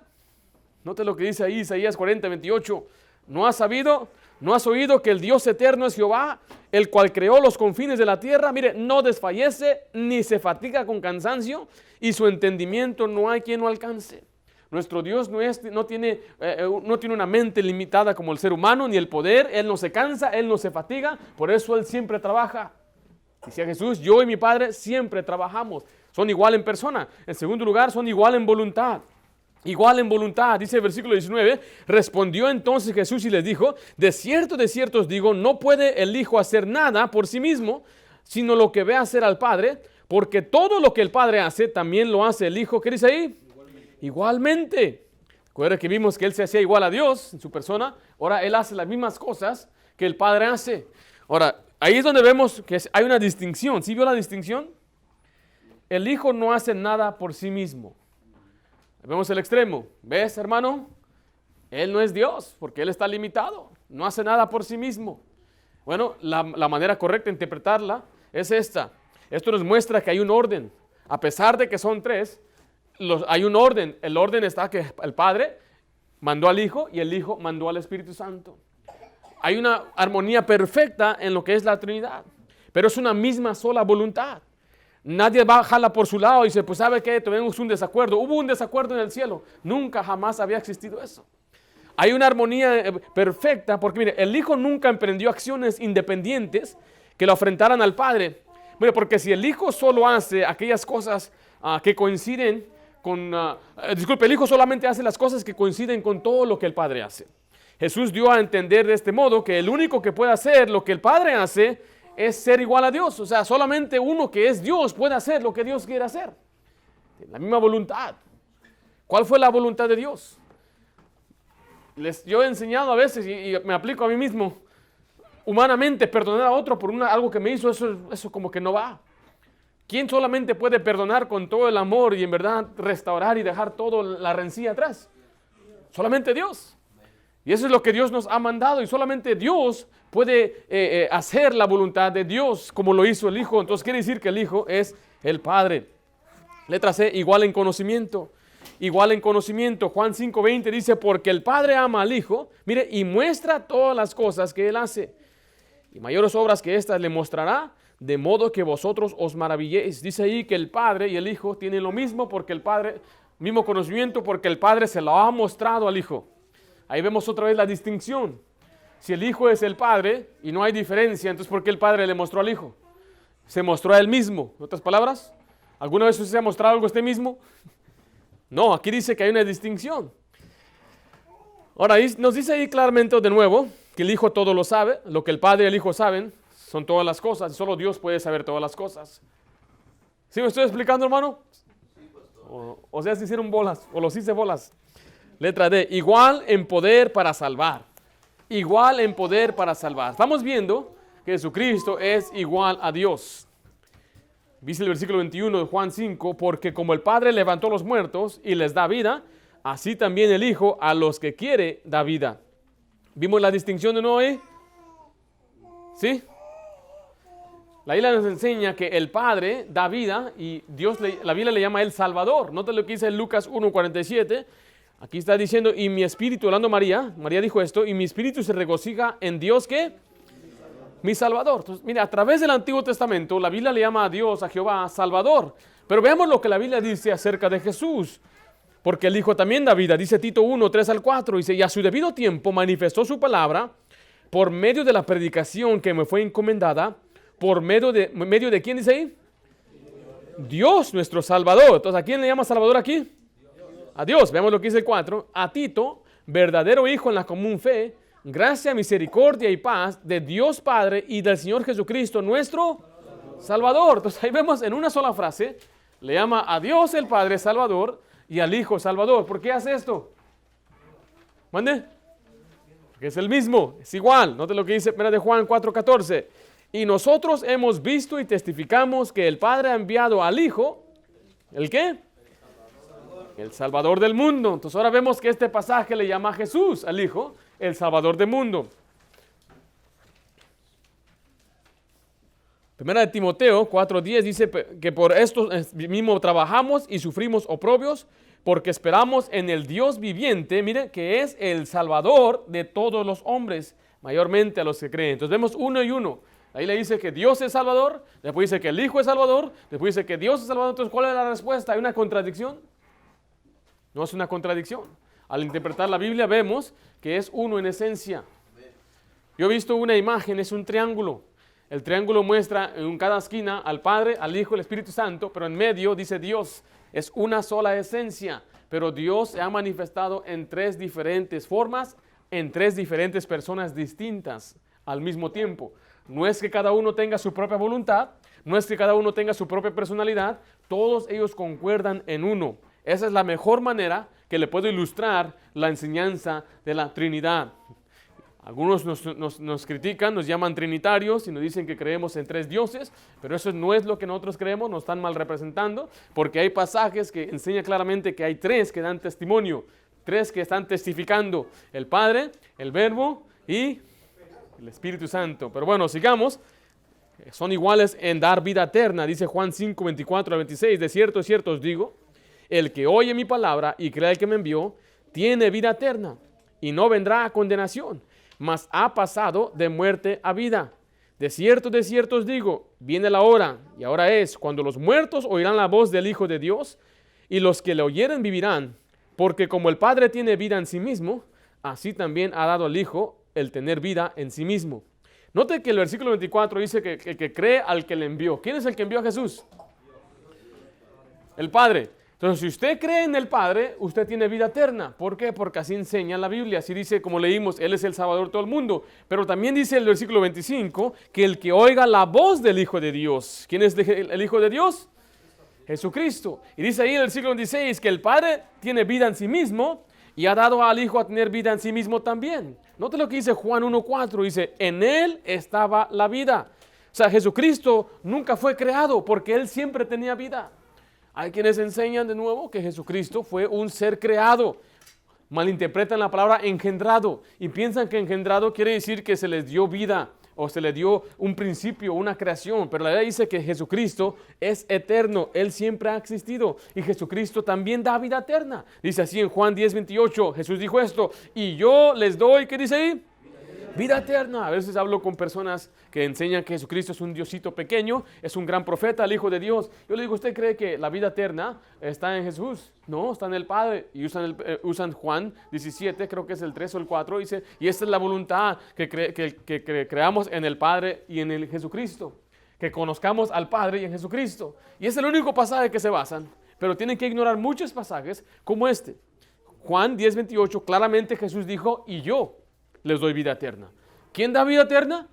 Note lo que dice ahí Isaías 40:28. ¿No has sabido, no has oído que el Dios eterno es Jehová, el cual creó los confines de la tierra? Mire, no desfallece ni se fatiga con cansancio y su entendimiento no hay quien lo alcance. Nuestro Dios no tiene una mente limitada como el ser humano, ni el poder. Él no se cansa, Él no se fatiga, por eso Él siempre trabaja. Decía Jesús, yo y mi Padre siempre trabajamos. Son igual en persona. En segundo lugar, son igual en voluntad. Igual en voluntad, dice el versículo 19, respondió entonces Jesús y les dijo, de cierto os digo, no puede el Hijo hacer nada por sí mismo, sino lo que ve hacer al Padre, porque todo lo que el Padre hace, también lo hace el Hijo. ¿Qué dice ahí? Igualmente. Recuerda que vimos que Él se hacía igual a Dios en su persona, ahora Él hace las mismas cosas que el Padre hace. Ahora, ahí es donde vemos que hay una distinción. ¿Sí vio la distinción? El Hijo no hace nada por sí mismo. Vemos el extremo. ¿Ves, hermano? Él no es Dios, porque Él está limitado. No hace nada por sí mismo. Bueno, la manera correcta de interpretarla es esta. Esto nos muestra que hay un orden. A pesar de que son tres, hay un orden. El orden está que el Padre mandó al Hijo y el Hijo mandó al Espíritu Santo. Hay una armonía perfecta en lo que es la Trinidad. Pero es una misma sola voluntad. Nadie va a jalar por su lado y dice, pues ¿sabe qué? Tuvimos un desacuerdo. Hubo un desacuerdo en el cielo. Nunca jamás había existido eso. Hay una armonía perfecta porque mire, el Hijo nunca emprendió acciones independientes que lo enfrentaran al Padre. Mire, porque si el Hijo solo hace aquellas cosas que coinciden con... disculpe, el Hijo solamente hace las cosas que coinciden con todo lo que el Padre hace. Jesús dio a entender de este modo que el único que puede hacer lo que el Padre hace es ser igual a Dios. O sea, solamente uno que es Dios puede hacer lo que Dios quiere hacer. La misma voluntad. ¿Cuál fue la voluntad de Dios? Yo he enseñado a veces y me aplico a mí mismo. Humanamente perdonar a otro por algo que me hizo, eso como que no va. ¿Quién solamente puede perdonar con todo el amor y en verdad restaurar y dejar toda la rencilla atrás? Solamente Dios. Y eso es lo que Dios nos ha mandado y solamente Dios puede hacer la voluntad de Dios como lo hizo el Hijo. Entonces quiere decir que el Hijo es el Padre. Letra C, igual en conocimiento. Igual en conocimiento. Juan 5:20 dice, porque el Padre ama al Hijo, mire, y muestra todas las cosas que Él hace. Y mayores obras que estas le mostrará, de modo que vosotros os maravilléis. Dice ahí que el Padre y el Hijo tienen lo mismo, porque el Padre, mismo conocimiento, porque el Padre se lo ha mostrado al Hijo. Ahí vemos otra vez la distinción. Si el Hijo es el Padre y no hay diferencia, entonces ¿por qué el Padre le mostró al Hijo? Se mostró a Él mismo. En otras palabras, ¿alguna vez usted se ha mostrado algo a usted mismo? No, aquí dice que hay una distinción. Ahora, nos dice ahí claramente de nuevo que el Hijo todo lo sabe, lo que el Padre y el Hijo saben son todas las cosas, y solo Dios puede saber todas las cosas. ¿Sí me estoy explicando, hermano? O sea, se hicieron bolas, o los hice bolas. Letra D, igual en poder para salvar. Igual en poder para salvar. Estamos viendo que Jesucristo es igual a Dios. Dice el versículo 21 de Juan 5, porque como el Padre levantó a los muertos y les da vida, así también el Hijo a los que quiere da vida. ¿Vimos la distinción de Noé? ¿Sí? La Biblia nos enseña que el Padre da vida y la Biblia le llama a Él Salvador. Nota lo que dice en Lucas 1:47. Aquí está diciendo, y mi espíritu, hablando María dijo esto, y mi espíritu se regocija en Dios, ¿qué? Mi Salvador. Entonces, mira, a través del Antiguo Testamento, la Biblia le llama a Dios, a Jehová, Salvador. Pero veamos lo que la Biblia dice acerca de Jesús. Porque el Hijo también da vida. Dice Tito 1:3-4. Dice, y a su debido tiempo manifestó su palabra por medio de la predicación que me fue encomendada. ¿Por medio de quién dice ahí? Dios, nuestro Salvador. Entonces, ¿a quién le llama Salvador aquí? A Dios. Veamos lo que dice el 4. A Tito, verdadero hijo en la común fe, gracia, misericordia y paz de Dios Padre y del Señor Jesucristo, nuestro Salvador. Entonces, ahí vemos en una sola frase, le llama a Dios el Padre Salvador y al Hijo Salvador. ¿Por qué hace esto? ¿Mande? Porque es el mismo, es igual. Note lo que dice de Juan 4:14. Y nosotros hemos visto y testificamos que el Padre ha enviado al Hijo, ¿el qué? El Salvador del mundo. Entonces ahora vemos que este pasaje le llama a Jesús, al Hijo, el Salvador del mundo. Primera de Timoteo 4:10 dice que por esto mismo trabajamos y sufrimos oprobios, porque esperamos en el Dios viviente, mire, que es el Salvador de todos los hombres, mayormente a los que creen. Entonces vemos uno y uno. Ahí le dice que Dios es Salvador, después dice que el Hijo es Salvador, después dice que Dios es Salvador. Entonces, ¿cuál es la respuesta? ¿Hay una contradicción? No es una contradicción. Al interpretar la Biblia vemos que es uno en esencia. Yo he visto una imagen, es un triángulo. El triángulo muestra en cada esquina al Padre, al Hijo, al Espíritu Santo, pero en medio dice Dios. Es una sola esencia, pero Dios se ha manifestado en tres diferentes formas, en tres diferentes personas distintas al mismo tiempo. No es que cada uno tenga su propia voluntad, no es que cada uno tenga su propia personalidad, todos ellos concuerdan en uno. Esa es la mejor manera que le puedo ilustrar la enseñanza de la Trinidad. Algunos nos critican, nos llaman trinitarios y nos dicen que creemos en tres dioses, pero eso no es lo que nosotros creemos, nos están mal representando, porque hay pasajes que enseñan claramente que hay tres que dan testimonio, tres que están testificando, el Padre, el Verbo y el Espíritu Santo. Pero bueno, sigamos. Son iguales en dar vida eterna, dice Juan 5:24-26. De cierto os digo, el que oye mi palabra y cree al que me envió, tiene vida eterna y no vendrá a condenación, mas ha pasado de muerte a vida. de cierto os digo, viene la hora, y ahora es, cuando los muertos oirán la voz del Hijo de Dios, y los que le oyeren vivirán, porque como el Padre tiene vida en sí mismo, así también ha dado al Hijo el tener vida en sí mismo. Note que el versículo 24 dice que cree al que le envió. ¿Quién es el que envió a Jesús? El Padre. Entonces, si usted cree en el Padre, usted tiene vida eterna. ¿Por qué? Porque así enseña la Biblia. Así dice, como leímos, Él es el Salvador de todo el mundo. Pero también dice el versículo 25 que el que oiga la voz del Hijo de Dios. ¿Quién es el Hijo de Dios? Jesucristo. Y dice ahí en el versículo 26 que el Padre tiene vida en sí mismo y ha dado al Hijo a tener vida en sí mismo también. Note lo que dice Juan 1:4. Dice, en Él estaba la vida. O sea, Jesucristo nunca fue creado porque Él siempre tenía vida. Hay quienes enseñan de nuevo que Jesucristo fue un ser creado. Malinterpretan la palabra engendrado y piensan que engendrado quiere decir que se les dio vida o se le dio un principio, una creación. Pero la Biblia dice que Jesucristo es eterno. Él siempre ha existido y Jesucristo también da vida eterna. Dice así en Juan 10:28, Jesús dijo esto, y yo les doy, ¿qué dice ahí? Vida eterna. A veces hablo con personas que enseñan que Jesucristo es un Diosito pequeño, es un gran profeta, el Hijo de Dios. Yo le digo, ¿usted cree que la vida eterna está en Jesús? No, está en el Padre. Y usan Juan 17, creo que es el 3 o el 4, dice, y esta es la voluntad, que creamos en el Padre y en el Jesucristo. Que conozcamos al Padre y en Jesucristo. Y es el único pasaje que se basan, pero tienen que ignorar muchos pasajes como este. Juan 10:28, claramente Jesús dijo, y yo les doy vida eterna. ¿Quién da vida eterna?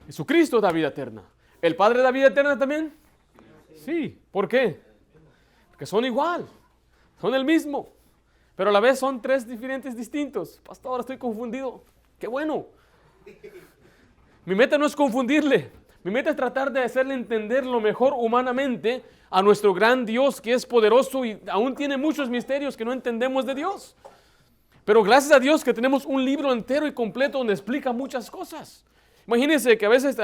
Jesucristo da vida eterna. ¿El Padre da vida eterna también? Sí. ¿Por qué? Porque son igual. Son el mismo. Pero a la vez son tres diferentes distintos. Pastor, estoy confundido. ¡Qué bueno! Mi meta no es confundirle. Mi meta es tratar de hacerle entender lo mejor humanamente a nuestro gran Dios que es poderoso y aún tiene muchos misterios que no entendemos de Dios. Pero gracias a Dios que tenemos un libro entero y completo donde explica muchas cosas. Imagínense que a veces,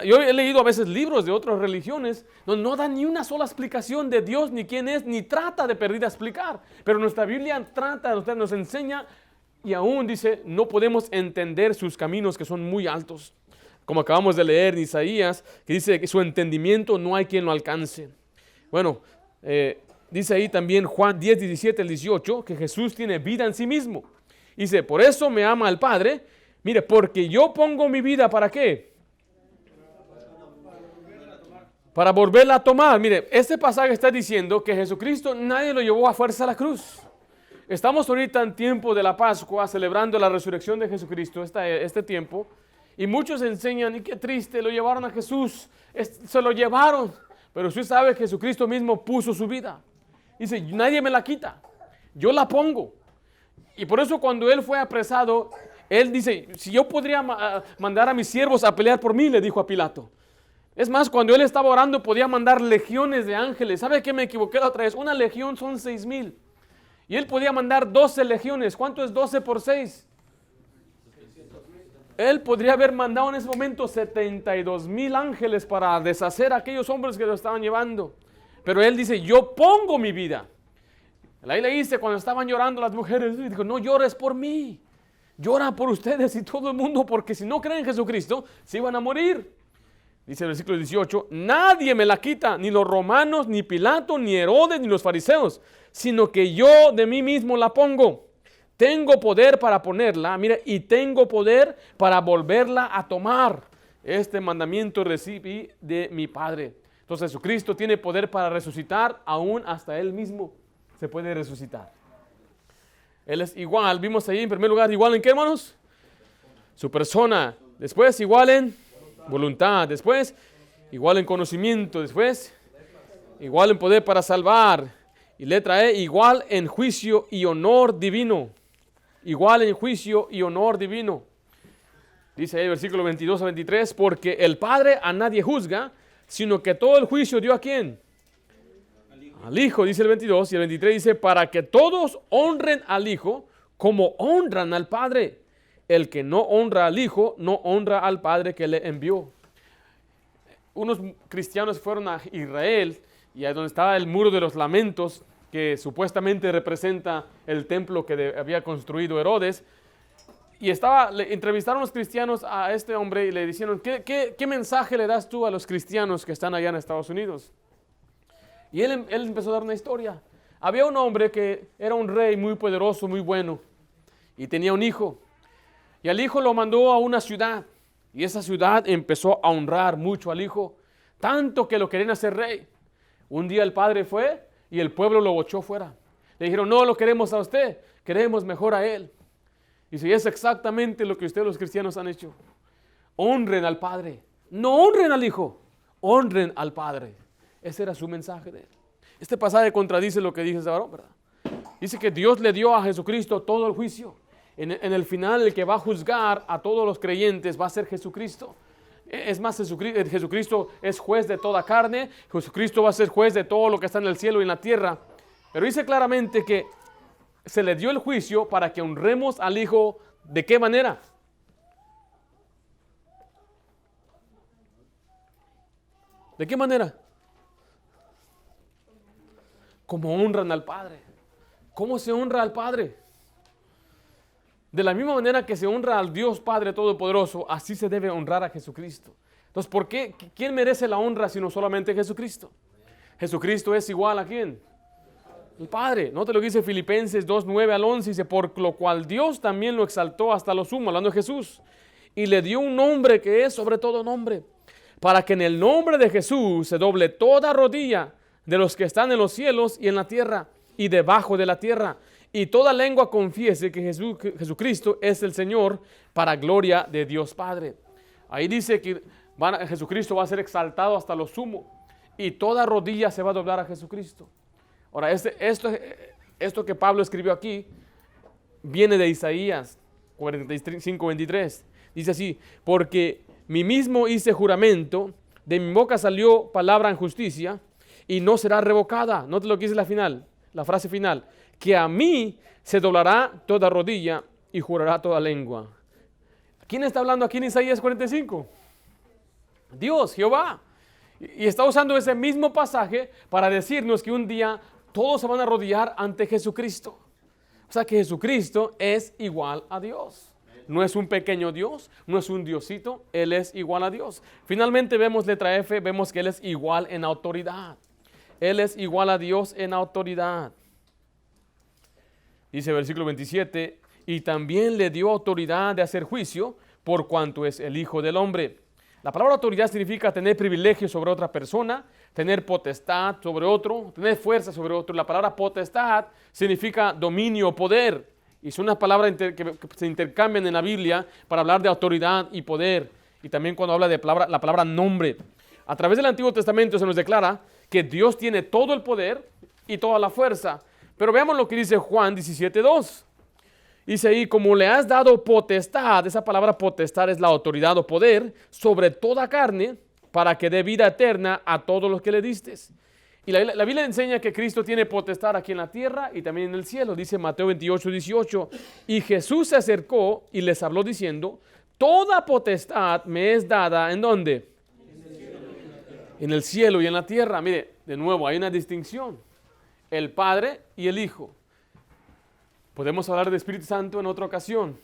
yo he leído a veces libros de otras religiones donde no dan ni una sola explicación de Dios, ni quién es, ni trata de perdida explicar. Pero nuestra Biblia nos enseña y aún dice, no podemos entender sus caminos que son muy altos. Como acabamos de leer en Isaías, que dice que su entendimiento no hay quien lo alcance. Bueno, dice ahí también Juan 10, 17 al 18, que Jesús tiene vida en sí mismo. Dice, por eso me ama el Padre. Mire, porque yo pongo mi vida, ¿para qué? Para volverla a tomar. Mire, este pasaje está diciendo que Jesucristo nadie lo llevó a fuerza a la cruz. Estamos ahorita en tiempo de la Pascua, celebrando la resurrección de Jesucristo, este tiempo. Y muchos enseñan, y qué triste, lo llevaron a Jesús. Se lo llevaron. Pero usted sabe que Jesucristo mismo puso su vida. Dice, nadie me la quita, yo la pongo. Y por eso cuando él fue apresado, él dice, si yo podría mandar a mis siervos a pelear por mí, le dijo a Pilato. Es más, cuando él estaba orando, podía mandar legiones de ángeles. ¿Sabe qué? Me equivoqué la otra vez. Una legión son 6,000. Y él podía mandar 12 legiones. ¿Cuánto es 12 por 6? Él podría haber mandado en ese momento 72,000 ángeles para deshacer a aquellos hombres que lo estaban llevando. Pero él dice, yo pongo mi vida. Ahí le dice, cuando estaban llorando las mujeres, dijo, no llores por mí. Llora por ustedes y todo el mundo, porque si no creen en Jesucristo, se iban a morir. Dice el versículo 18, nadie me la quita, ni los romanos, ni Pilato, ni Herodes, ni los fariseos, sino que yo de mí mismo la pongo. Tengo poder para ponerla, mire, y tengo poder para volverla a tomar. Este mandamiento recibí de mi Padre. Entonces Jesucristo tiene poder para resucitar, aún hasta Él mismo se puede resucitar. Él es igual, vimos ahí en primer lugar, igual en qué, hermanos? Su persona. Después igual en voluntad. Después igual en conocimiento. Después igual en poder para salvar. Y letra E, igual en juicio y honor divino. Igual en juicio y honor divino. Dice ahí el versículo 22 a 23, porque el Padre a nadie juzga, sino que todo el juicio dio ¿a quién? Al Hijo, dice el 22, y el 23 dice, para que todos honren al Hijo como honran al Padre. El que no honra al Hijo, no honra al Padre que le envió. Unos cristianos fueron a Israel, y ahí donde estaba el muro de los lamentos, que supuestamente representa el templo que había construido Herodes, Y entrevistaron los cristianos a este hombre y le dijeron, ¿qué mensaje le das tú a los cristianos que están allá en Estados Unidos? Y él empezó a dar una historia. Había un hombre que era un rey muy poderoso, muy bueno, y tenía un hijo. Y al hijo lo mandó a una ciudad, y esa ciudad empezó a honrar mucho al hijo, tanto que lo querían hacer rey. Un día el padre fue y el pueblo lo echó fuera. Le dijeron, no lo queremos a usted, queremos mejor a él. Y si es exactamente lo que ustedes los cristianos han hecho. Honren al padre, no honren al hijo, honren al padre. Ese era su mensaje de él. Este pasaje contradice lo que dice ese varón, ¿verdad? Dice que Dios le dio a Jesucristo todo el juicio. En el final, el que va a juzgar a todos los creyentes va a ser Jesucristo. Es más, Jesucristo es juez de toda carne. Jesucristo va a ser juez de todo lo que está en el cielo y en la tierra. Pero dice claramente que se le dio el juicio para que honremos al Hijo. ¿De qué manera? ¿De qué manera? Como honran al Padre. ¿Cómo se honra al Padre? De la misma manera que se honra al Dios Padre Todopoderoso, así se debe honrar a Jesucristo. Entonces, ¿por qué? ¿Quién merece la honra sino solamente Jesucristo? Jesucristo es igual a ¿quién? El Padre. ¿No te lo dice Filipenses 2:9 al 11? Dice, por lo cual Dios también lo exaltó hasta lo sumo, hablando de Jesús, y le dio un nombre que es sobre todo nombre, para que en el nombre de Jesús se doble toda rodilla de los que están en los cielos y en la tierra y debajo de la tierra, y toda lengua confiese que Jesucristo es el Señor, para gloria de Dios Padre. Ahí dice que Jesucristo va a ser exaltado hasta lo sumo, y toda rodilla se va a doblar a Jesucristo. Ahora, esto que Pablo escribió aquí viene de Isaías 45:23. Dice así, porque mí mismo hice juramento, de mi boca salió palabra en justicia, y no será revocada. Note lo que dice la frase final, que a mí se doblará toda rodilla y jurará toda lengua. ¿Quién está hablando aquí en Isaías 45? Dios, Jehová. Y está usando ese mismo pasaje para decirnos que un día todos se van a arrodillar ante Jesucristo. O sea que Jesucristo es igual a Dios. No es un pequeño Dios, no es un Diosito, Él es igual a Dios. Finalmente vemos letra F, vemos que Él es igual en autoridad. Él es igual a Dios en autoridad. Dice versículo 27, y también le dio autoridad de hacer juicio por cuanto es el Hijo del Hombre. La palabra autoridad significa tener privilegio sobre otra persona, tener potestad sobre otro, tener fuerza sobre otro. La palabra potestad significa dominio, poder. Y son unas palabras que se intercambian en la Biblia para hablar de autoridad y poder. Y también cuando habla de la palabra nombre. A través del Antiguo Testamento se nos declara que Dios tiene todo el poder y toda la fuerza. Pero veamos lo que dice Juan 17:2. Dice ahí, como le has dado potestad, esa palabra potestad es la autoridad o poder, sobre toda carne, para que dé vida eterna a todos los que le distes. Y la Biblia enseña que Cristo tiene potestad aquí en la tierra y también en el cielo. Dice Mateo 28:18, y Jesús se acercó y les habló diciendo, toda potestad me es dada, ¿en dónde? En el cielo y en la tierra. Mire, de nuevo, hay una distinción. El Padre y el Hijo. Podemos hablar del Espíritu Santo en otra ocasión.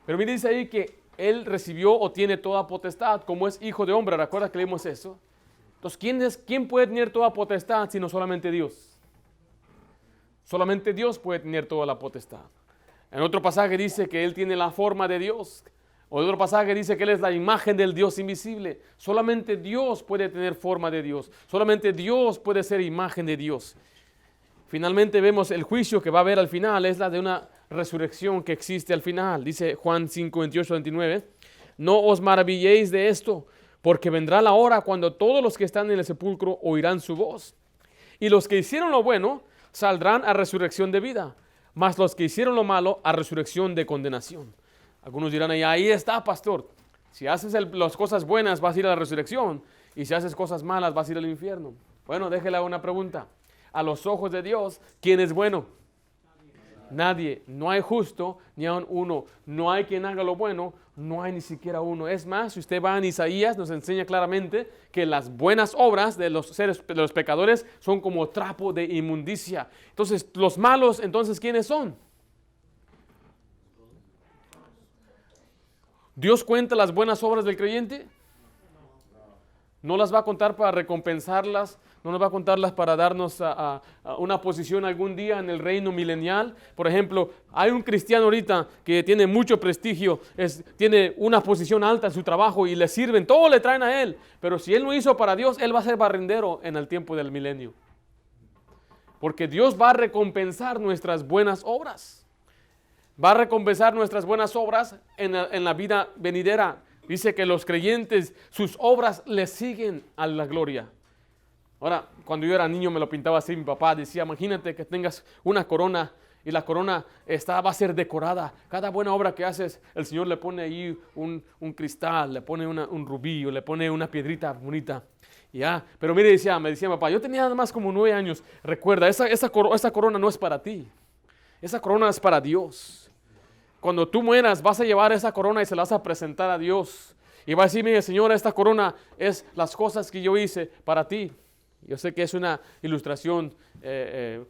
Pero mire, dice ahí que Él recibió o tiene toda potestad, como es Hijo de Hombre. ¿Recuerda que leímos eso? Entonces, ¿quién puede tener toda potestad sino solamente Dios? Solamente Dios puede tener toda la potestad. En otro pasaje dice que Él tiene la forma de Dios. O en otro pasaje dice que Él es la imagen del Dios invisible. Solamente Dios puede tener forma de Dios. Solamente Dios puede ser imagen de Dios. Finalmente vemos el juicio que va a haber al final, es la de una resurrección que existe al final. Dice Juan 5:28-29, no os maravilléis de esto, porque vendrá la hora cuando todos los que están en el sepulcro oirán su voz. Y los que hicieron lo bueno saldrán a resurrección de vida, mas los que hicieron lo malo a resurrección de condenación. Algunos dirán, ahí está, pastor. Si haces las cosas buenas vas a ir a la resurrección, y si haces cosas malas vas a ir al infierno. Bueno, déjele una pregunta. A los ojos de Dios, ¿quién es bueno? Nadie. No hay justo ni aun uno. No hay quien haga lo bueno, no hay ni siquiera uno. Es más, si usted va en Isaías, nos enseña claramente que las buenas obras de los pecadores son como trapo de inmundicia. Entonces, los malos, entonces, ¿quiénes son? ¿Dios cuenta las buenas obras del creyente? No las va a contar para recompensarlas, no nos va a contarlas para darnos a una posición algún día en el reino milenial. Por ejemplo, hay un cristiano ahorita que tiene mucho prestigio, tiene una posición alta en su trabajo y le sirven, todo le traen a él. Pero si él no hizo para Dios, él va a ser barrendero en el tiempo del milenio. Porque Dios va a recompensar nuestras buenas obras. Va a recompensar nuestras buenas obras en la vida venidera. Dice que los creyentes, sus obras les siguen a la gloria. Ahora, cuando yo era niño me lo pintaba así, mi papá decía, imagínate que tengas una corona y la corona va a ser decorada. Cada buena obra que haces, el Señor le pone ahí un cristal, le pone un rubí, o le pone una piedrita bonita. Pero mire, me decía papá, yo tenía nada más como 9 años. Recuerda, esa corona no es para ti. Esa corona es para Dios. Cuando tú mueras, vas a llevar esa corona y se la vas a presentar a Dios. Y va a decir, mire, Señor, esta corona es las cosas que yo hice para ti. Yo sé que es una ilustración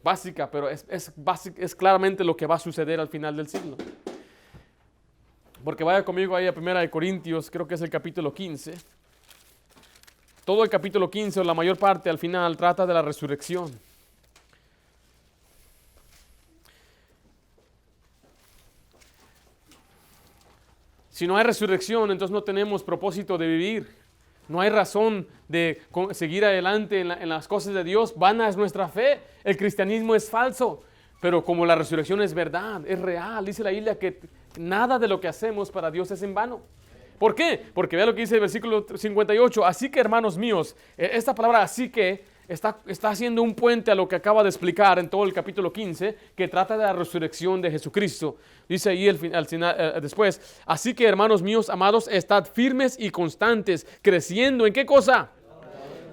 básica, pero es claramente lo que va a suceder al final del siglo. Porque vaya conmigo ahí a 1 Corintios, creo que es el capítulo 15. Todo el capítulo 15, o la mayor parte al final, trata de la resurrección. Si no hay resurrección, entonces no tenemos propósito de vivir. No hay razón de seguir adelante en las cosas de Dios. Vana es nuestra fe. El cristianismo es falso. Pero como la resurrección es verdad, es real, dice la Biblia que nada de lo que hacemos para Dios es en vano. ¿Por qué? Porque vea lo que dice el versículo 58. Así que, hermanos míos, esta palabra así que está haciendo un puente a lo que acaba de explicar en todo el capítulo 15, que trata de la resurrección de Jesucristo. Dice ahí al final, después, así que, hermanos míos, amados, estad firmes y constantes, creciendo, ¿en qué cosa?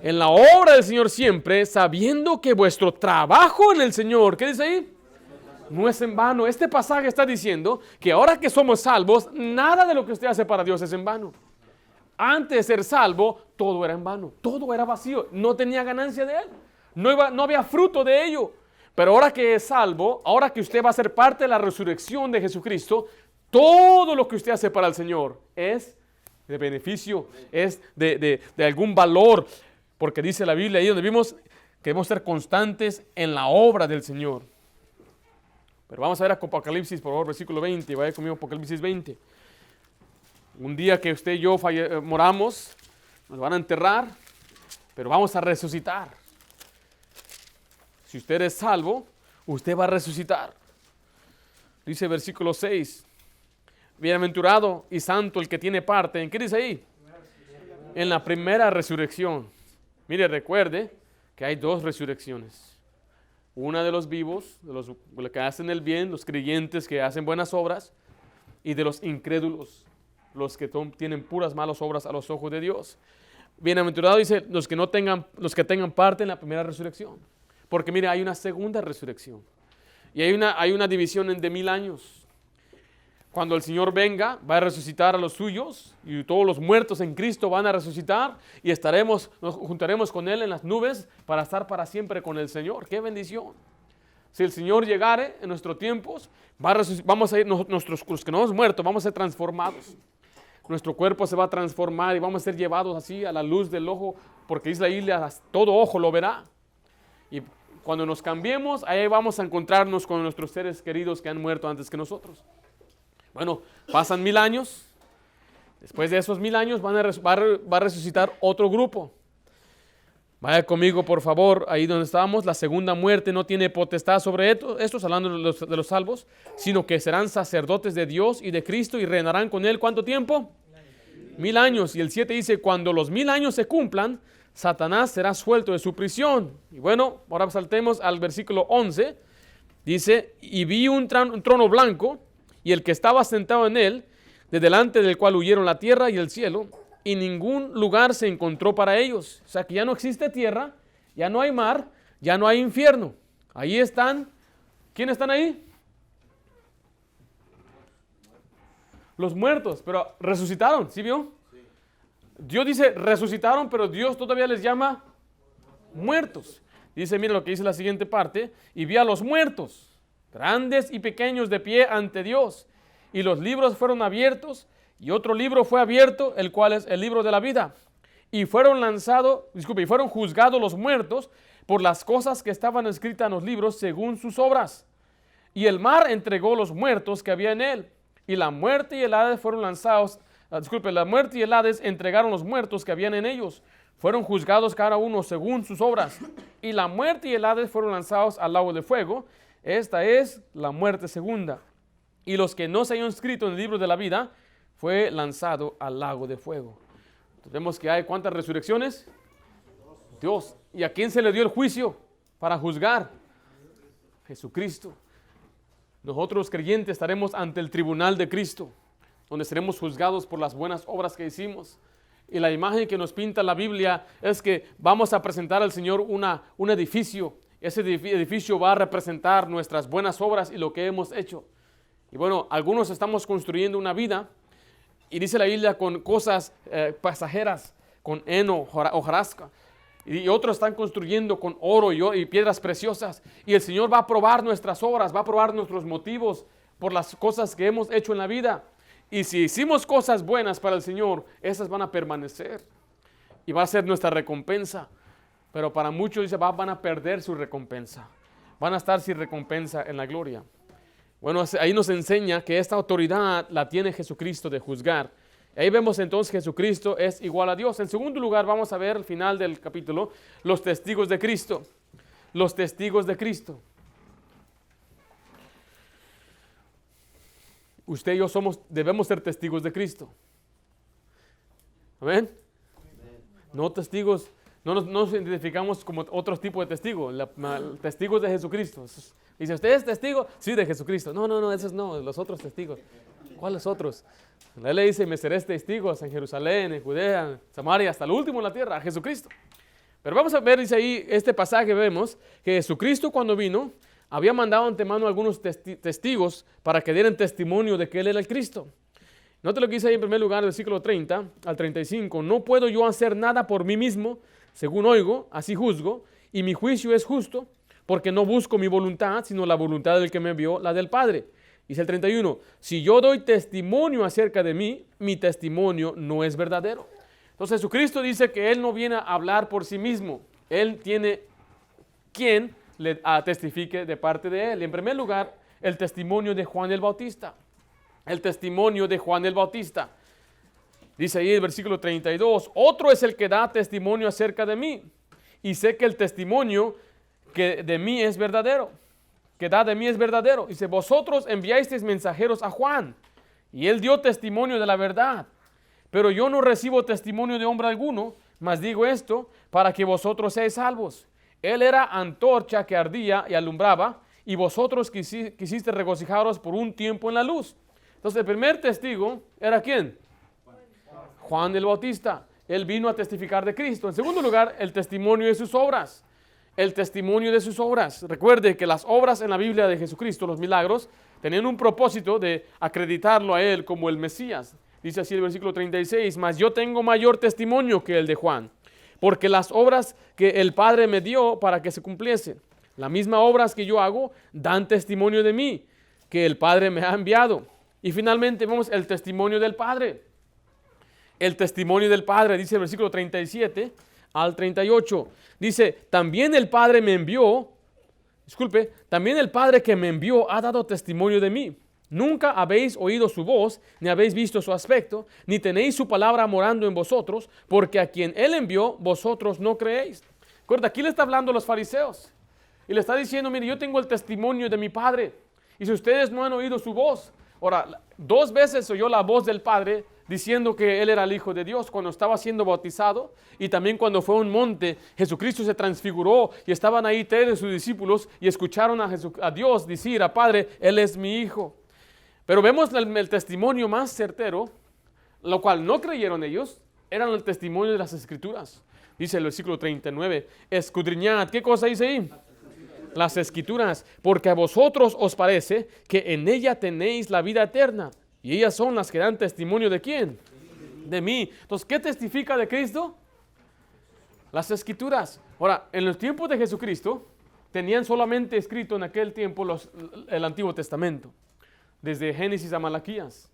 En la obra del Señor siempre, sabiendo que vuestro trabajo en el Señor, ¿qué dice ahí? No es en vano. Este pasaje está diciendo que ahora que somos salvos, nada de lo que usted hace para Dios es en vano. Antes de ser salvo, todo era en vano, todo era vacío, no tenía ganancia de él, no había fruto de ello. Pero ahora que es salvo, ahora que usted va a ser parte de la resurrección de Jesucristo, todo lo que usted hace para el Señor es de beneficio, es de algún valor, porque dice la Biblia ahí donde vimos que debemos ser constantes en la obra del Señor. Pero vamos a ver Apocalipsis, por favor, versículo 20, vaya conmigo Apocalipsis 20. Un día que usted y yo moramos, nos van a enterrar, pero vamos a resucitar. Si usted es salvo, usted va a resucitar. Dice versículo 6, bienaventurado y santo el que tiene parte. ¿En qué dice ahí? En la primera resurrección. Mire, recuerde que hay 2 resurrecciones. Una de los vivos, de los que hacen el bien, los creyentes que hacen buenas obras, y de los incrédulos, los que tienen puras malas obras a los ojos de Dios. Bienaventurado dice los que tengan parte en la primera resurrección. Porque mire, hay una segunda resurrección. Y hay una división de 1000 años. Cuando el Señor venga, va a resucitar a los suyos y todos los muertos en Cristo van a resucitar y nos juntaremos con Él en las nubes para estar para siempre con el Señor. ¡Qué bendición! Si el Señor llegare en nuestros tiempos, vamos a ir, los que no hemos muerto, vamos a ser transformados. Nuestro cuerpo se va a transformar y vamos a ser llevados así a la luz del ojo, porque dice la Biblia, todo ojo lo verá. Y cuando nos cambiemos, ahí vamos a encontrarnos con nuestros seres queridos que han muerto antes que nosotros. Bueno, pasan 1000 años. Después de esos 1000 años va a resucitar otro grupo. Vaya conmigo, por favor, ahí donde estábamos. La segunda muerte no tiene potestad sobre estos, hablando de los salvos, sino que serán sacerdotes de Dios y de Cristo y reinarán con Él. ¿Cuánto tiempo? 1000 años. Y el 7 dice, cuando los 1000 años se cumplan, Satanás será suelto de su prisión. Y bueno, ahora saltemos al versículo 11. Dice, y vi un trono blanco, y el que estaba sentado en él, de delante del cual huyeron la tierra y el cielo, y ningún lugar se encontró para ellos. O sea que ya no existe tierra, ya no hay mar, ya no hay infierno. Ahí están. ¿Quiénes están ahí? Los muertos, pero resucitaron, ¿sí vio? Sí. Dios dice resucitaron, pero Dios todavía les llama muertos. Dice, mira lo que dice la siguiente parte, y vi a los muertos, grandes y pequeños, de pie ante Dios, y los libros fueron abiertos, Y otro libro fue abierto, el cual es el libro de la vida. Y fueron juzgados los muertos por las cosas que estaban escritas en los libros según sus obras. Y el mar entregó los muertos que había en él. Y la muerte y el Hades fueron lanzados. La muerte y el Hades entregaron los muertos que habían en ellos. Fueron juzgados cada uno según sus obras. Y la muerte y el Hades fueron lanzados al lago de fuego. Esta es la muerte segunda. Y los que no se hayan inscrito en el libro de la vida fue lanzado al lago de fuego. Entonces vemos que hay ¿cuántas resurrecciones? Dios. ¿Y a quién se le dio el juicio para juzgar? Jesucristo. Nosotros los creyentes estaremos ante el tribunal de Cristo, donde seremos juzgados por las buenas obras que hicimos. Y la imagen que nos pinta la Biblia es que vamos a presentar al Señor un edificio. Ese edificio va a representar nuestras buenas obras y lo que hemos hecho. Y bueno, algunos estamos construyendo una vida, y dice la Biblia, con cosas pasajeras, con heno, hojarasca. Y otros están construyendo con oro y piedras preciosas. Y el Señor va a probar nuestras obras, va a probar nuestros motivos por las cosas que hemos hecho en la vida. Y si hicimos cosas buenas para el Señor, esas van a permanecer. Y va a ser nuestra recompensa. Pero para muchos dice, van a perder su recompensa. Van a estar sin recompensa en la gloria. Bueno, ahí nos enseña que esta autoridad la tiene Jesucristo de juzgar. Ahí vemos entonces que Jesucristo es igual a Dios. En segundo lugar, vamos a ver al final del capítulo los testigos de Cristo. Los testigos de Cristo. Usted y yo debemos ser testigos de Cristo. ¿Amén? No testigos, no nos identificamos como otro tipo de testigos, testigos de Jesucristo. Dice, ¿usted es testigo? Sí, de Jesucristo. No, esos no, los otros testigos. ¿Cuáles otros? La ley dice, me seréis testigos en Jerusalén, en Judea, en Samaria, hasta el último en la tierra, a Jesucristo. Pero vamos a ver, dice ahí, este pasaje vemos que Jesucristo cuando vino, había mandado antemano a algunos testigos para que dieran testimonio de que Él era el Cristo. Note lo que dice ahí en primer lugar, versículo 30 al 35. No puedo yo hacer nada por mí mismo, según oigo, así juzgo, y mi juicio es justo, porque no busco mi voluntad, sino la voluntad del que me envió, la del Padre. Dice el 31, si yo doy testimonio acerca de mí, mi testimonio no es verdadero. Entonces Jesucristo dice que Él no viene a hablar por sí mismo. Él tiene quien le testifique de parte de Él. En primer lugar, el testimonio de Juan el Bautista. El testimonio de Juan el Bautista. Dice ahí el versículo 32, otro es el que da testimonio acerca de mí. Y sé que el testimonio que de mí es verdadero. Que da de mí es verdadero. Dice, vosotros enviasteis mensajeros a Juan, y él dio testimonio de la verdad. Pero yo no recibo testimonio de hombre alguno, mas digo esto para que vosotros seáis salvos. Él era antorcha que ardía y alumbraba, y vosotros quisiste regocijaros por un tiempo en la luz. Entonces el primer testigo era ¿quién? Juan el Bautista. Él vino a testificar de Cristo. En segundo lugar, el testimonio de sus obras. El testimonio de sus obras. Recuerde que las obras en la Biblia de Jesucristo, los milagros, tenían un propósito de acreditarlo a Él como el Mesías. Dice así el versículo 36, mas yo tengo mayor testimonio que el de Juan, porque las obras que el Padre me dio para que se cumpliesen, las mismas obras que yo hago, dan testimonio de mí, que el Padre me ha enviado. Y finalmente vemos el testimonio del Padre. El testimonio del Padre, dice el versículo 37 al 38. Dice, también el Padre que me envió ha dado testimonio de mí. Nunca habéis oído su voz, ni habéis visto su aspecto, ni tenéis su palabra morando en vosotros, porque a quien Él envió, vosotros no creéis. Recuerda, aquí le está hablando a los fariseos, y le está diciendo, mire, yo tengo el testimonio de mi Padre, y si ustedes no han oído su voz, ahora, 2 veces oyó la voz del Padre, diciendo que Él era el Hijo de Dios cuando estaba siendo bautizado, y también cuando fue a un monte, Jesucristo se transfiguró, y estaban ahí 3 de sus discípulos, y escucharon a Dios decir, a Padre, Él es mi Hijo. Pero vemos el testimonio más certero, lo cual no creyeron ellos, eran el testimonio de las Escrituras. Dice el versículo 39, escudriñad, ¿qué cosa dice ahí? Las Escrituras, porque a vosotros os parece que en ella tenéis la vida eterna, y ellas son las que dan testimonio ¿de quién? De mí. Entonces, ¿qué testifica de Cristo? Las Escrituras. Ahora, en los tiempos de Jesucristo, tenían solamente escrito en aquel tiempo el Antiguo Testamento, desde Génesis a Malaquías.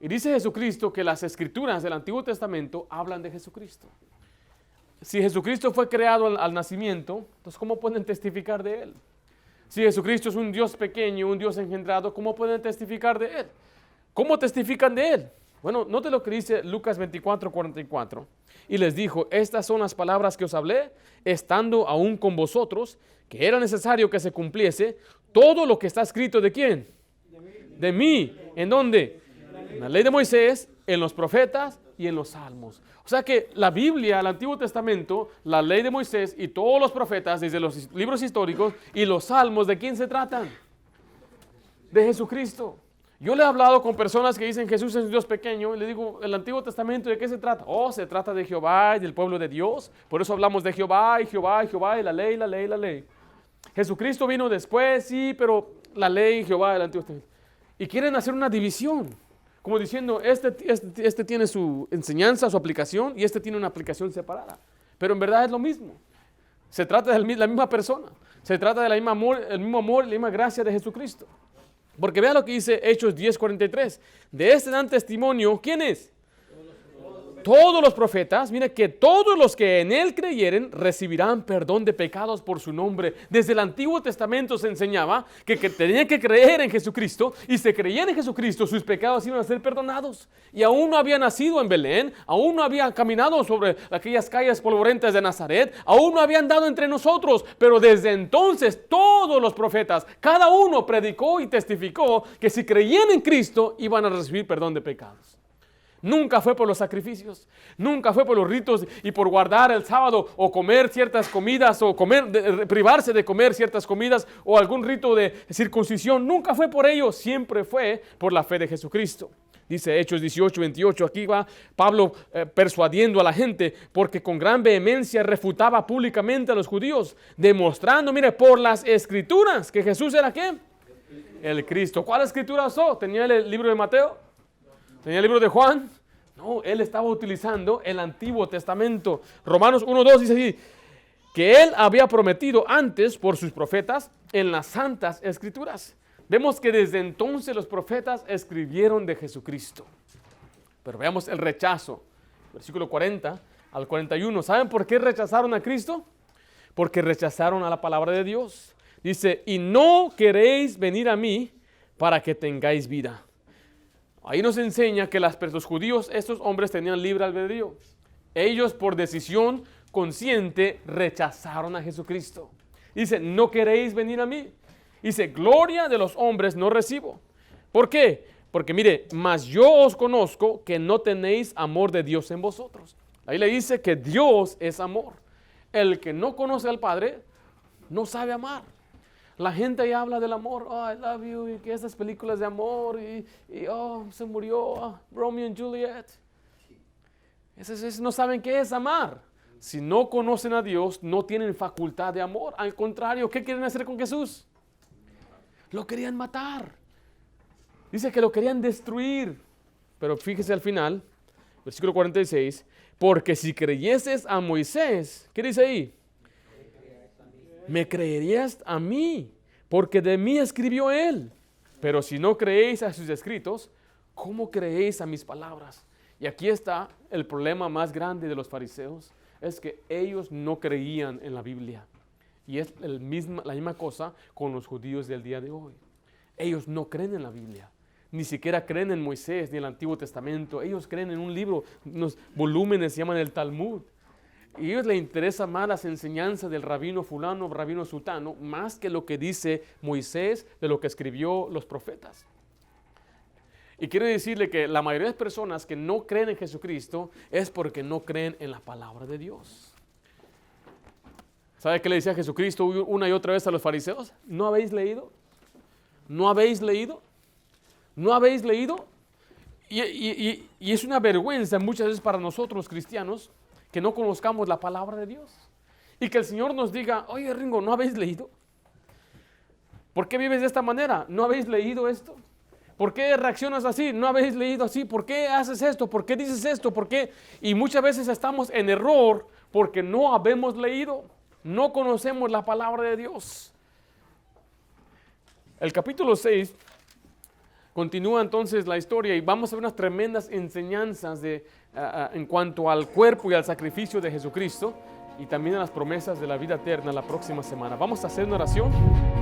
Y dice Jesucristo que las escrituras del Antiguo Testamento hablan de Jesucristo. Si Jesucristo fue creado al nacimiento, entonces ¿cómo pueden testificar de Él? Si Jesucristo es un Dios pequeño, un Dios engendrado, ¿cómo pueden testificar de Él? ¿Cómo testifican de Él? Bueno, note lo que dice Lucas 24:44. Y les dijo, estas son las palabras que os hablé, estando aún con vosotros, que era necesario que se cumpliese todo lo que está escrito ¿de quién? De mí. ¿En dónde? En la ley de Moisés, en los profetas y en los salmos. O sea que la Biblia, el Antiguo Testamento, la ley de Moisés y todos los profetas, desde los libros históricos y los salmos, ¿de quién se tratan? De Jesucristo. Yo le he hablado con personas que dicen Jesús es un Dios pequeño y le digo, ¿el Antiguo Testamento de qué se trata? Oh, se trata de Jehová y del pueblo de Dios. Por eso hablamos de Jehová y Jehová y Jehová y la ley, la ley, la ley. Jesucristo vino después, sí, pero la ley y Jehová del Antiguo Testamento. Y quieren hacer una división. Como diciendo, este tiene su enseñanza, su aplicación, y este tiene una aplicación separada. Pero en verdad es lo mismo. Se trata de la misma persona. Se trata del mismo amor y la misma gracia de Jesucristo. Porque vea lo que dice Hechos 10:43. De este dan testimonio, ¿quién es? Todos los profetas. Mire que todos los que en Él creyeren recibirán perdón de pecados por su nombre. Desde el Antiguo Testamento se enseñaba que tenían que creer en Jesucristo, y si creían en Jesucristo sus pecados iban a ser perdonados. Y aún no había nacido en Belén, aún no había caminado sobre aquellas calles polvorentas de Nazaret, aún no había andado entre nosotros, pero desde entonces todos los profetas, cada uno predicó y testificó que si creían en Cristo iban a recibir perdón de pecados. Nunca fue por los sacrificios, nunca fue por los ritos y por guardar el sábado o comer ciertas comidas o privarse de comer ciertas comidas o algún rito de circuncisión. Nunca fue por ello, siempre fue por la fe de Jesucristo. Dice Hechos 18:28, aquí va Pablo persuadiendo a la gente, porque con gran vehemencia refutaba públicamente a los judíos, demostrando, mire, por las escrituras que Jesús era ¿qué? El Cristo. ¿Cuál escritura usó? ¿Tenía el libro de Mateo? ¿Tenía el libro de Juan? No, él estaba utilizando el Antiguo Testamento. Romanos 1:2 dice así, que él había prometido antes por sus profetas en las santas escrituras. Vemos que desde entonces los profetas escribieron de Jesucristo. Pero veamos el rechazo. Versículo 40 al 41. ¿Saben por qué rechazaron a Cristo? Porque rechazaron a la palabra de Dios. Dice, y no queréis venir a mí para que tengáis vida. Ahí nos enseña que los judíos, estos hombres tenían libre albedrío. Ellos por decisión consciente rechazaron a Jesucristo. Dice, no queréis venir a mí. Dice, gloria de los hombres no recibo. ¿Por qué? Porque mire, mas yo os conozco que no tenéis amor de Dios en vosotros. Ahí le dice que Dios es amor. El que no conoce al Padre no sabe amar. La gente ya habla del amor, oh, I love you, y que esas películas de amor, y oh, se murió, Romeo y Juliet. No saben qué es amar. Si no conocen a Dios, no tienen facultad de amor. Al contrario, ¿qué quieren hacer con Jesús? Lo querían matar. Dice que lo querían destruir. Pero fíjese al final, versículo 46, porque si creyeses a Moisés, ¿qué dice ahí? Me creerías a mí, porque de mí escribió él. Pero si no creéis a sus escritos, ¿cómo creéis a mis palabras? Y aquí está el problema más grande de los fariseos, es que ellos no creían en la Biblia. Y es la misma cosa con los judíos del día de hoy. Ellos no creen en la Biblia, ni siquiera creen en Moisés ni en el Antiguo Testamento. Ellos creen en un libro, unos volúmenes se llaman el Talmud. Y a ellos les interesa más las enseñanzas del rabino fulano, rabino sutano, más que lo que dice Moisés, de lo que escribió los profetas. Y quiero decirle que la mayoría de las personas que no creen en Jesucristo es porque no creen en la palabra de Dios. ¿Sabe qué le decía Jesucristo una y otra vez a los fariseos? ¿No habéis leído? ¿No habéis leído? ¿No habéis leído? Y es una vergüenza muchas veces para nosotros los cristianos que no conozcamos la palabra de Dios. Y que el Señor nos diga, oye Ringo, ¿no habéis leído? ¿Por qué vives de esta manera? ¿No habéis leído esto? ¿Por qué reaccionas así? ¿No habéis leído así? ¿Por qué haces esto? ¿Por qué dices esto? ¿Por qué? Y muchas veces estamos en error porque no habemos leído. No conocemos la palabra de Dios. El capítulo 6 Continúa entonces la historia y vamos a ver unas tremendas enseñanzas en cuanto al cuerpo y al sacrificio de Jesucristo y también a las promesas de la vida eterna la próxima semana. Vamos a hacer una oración.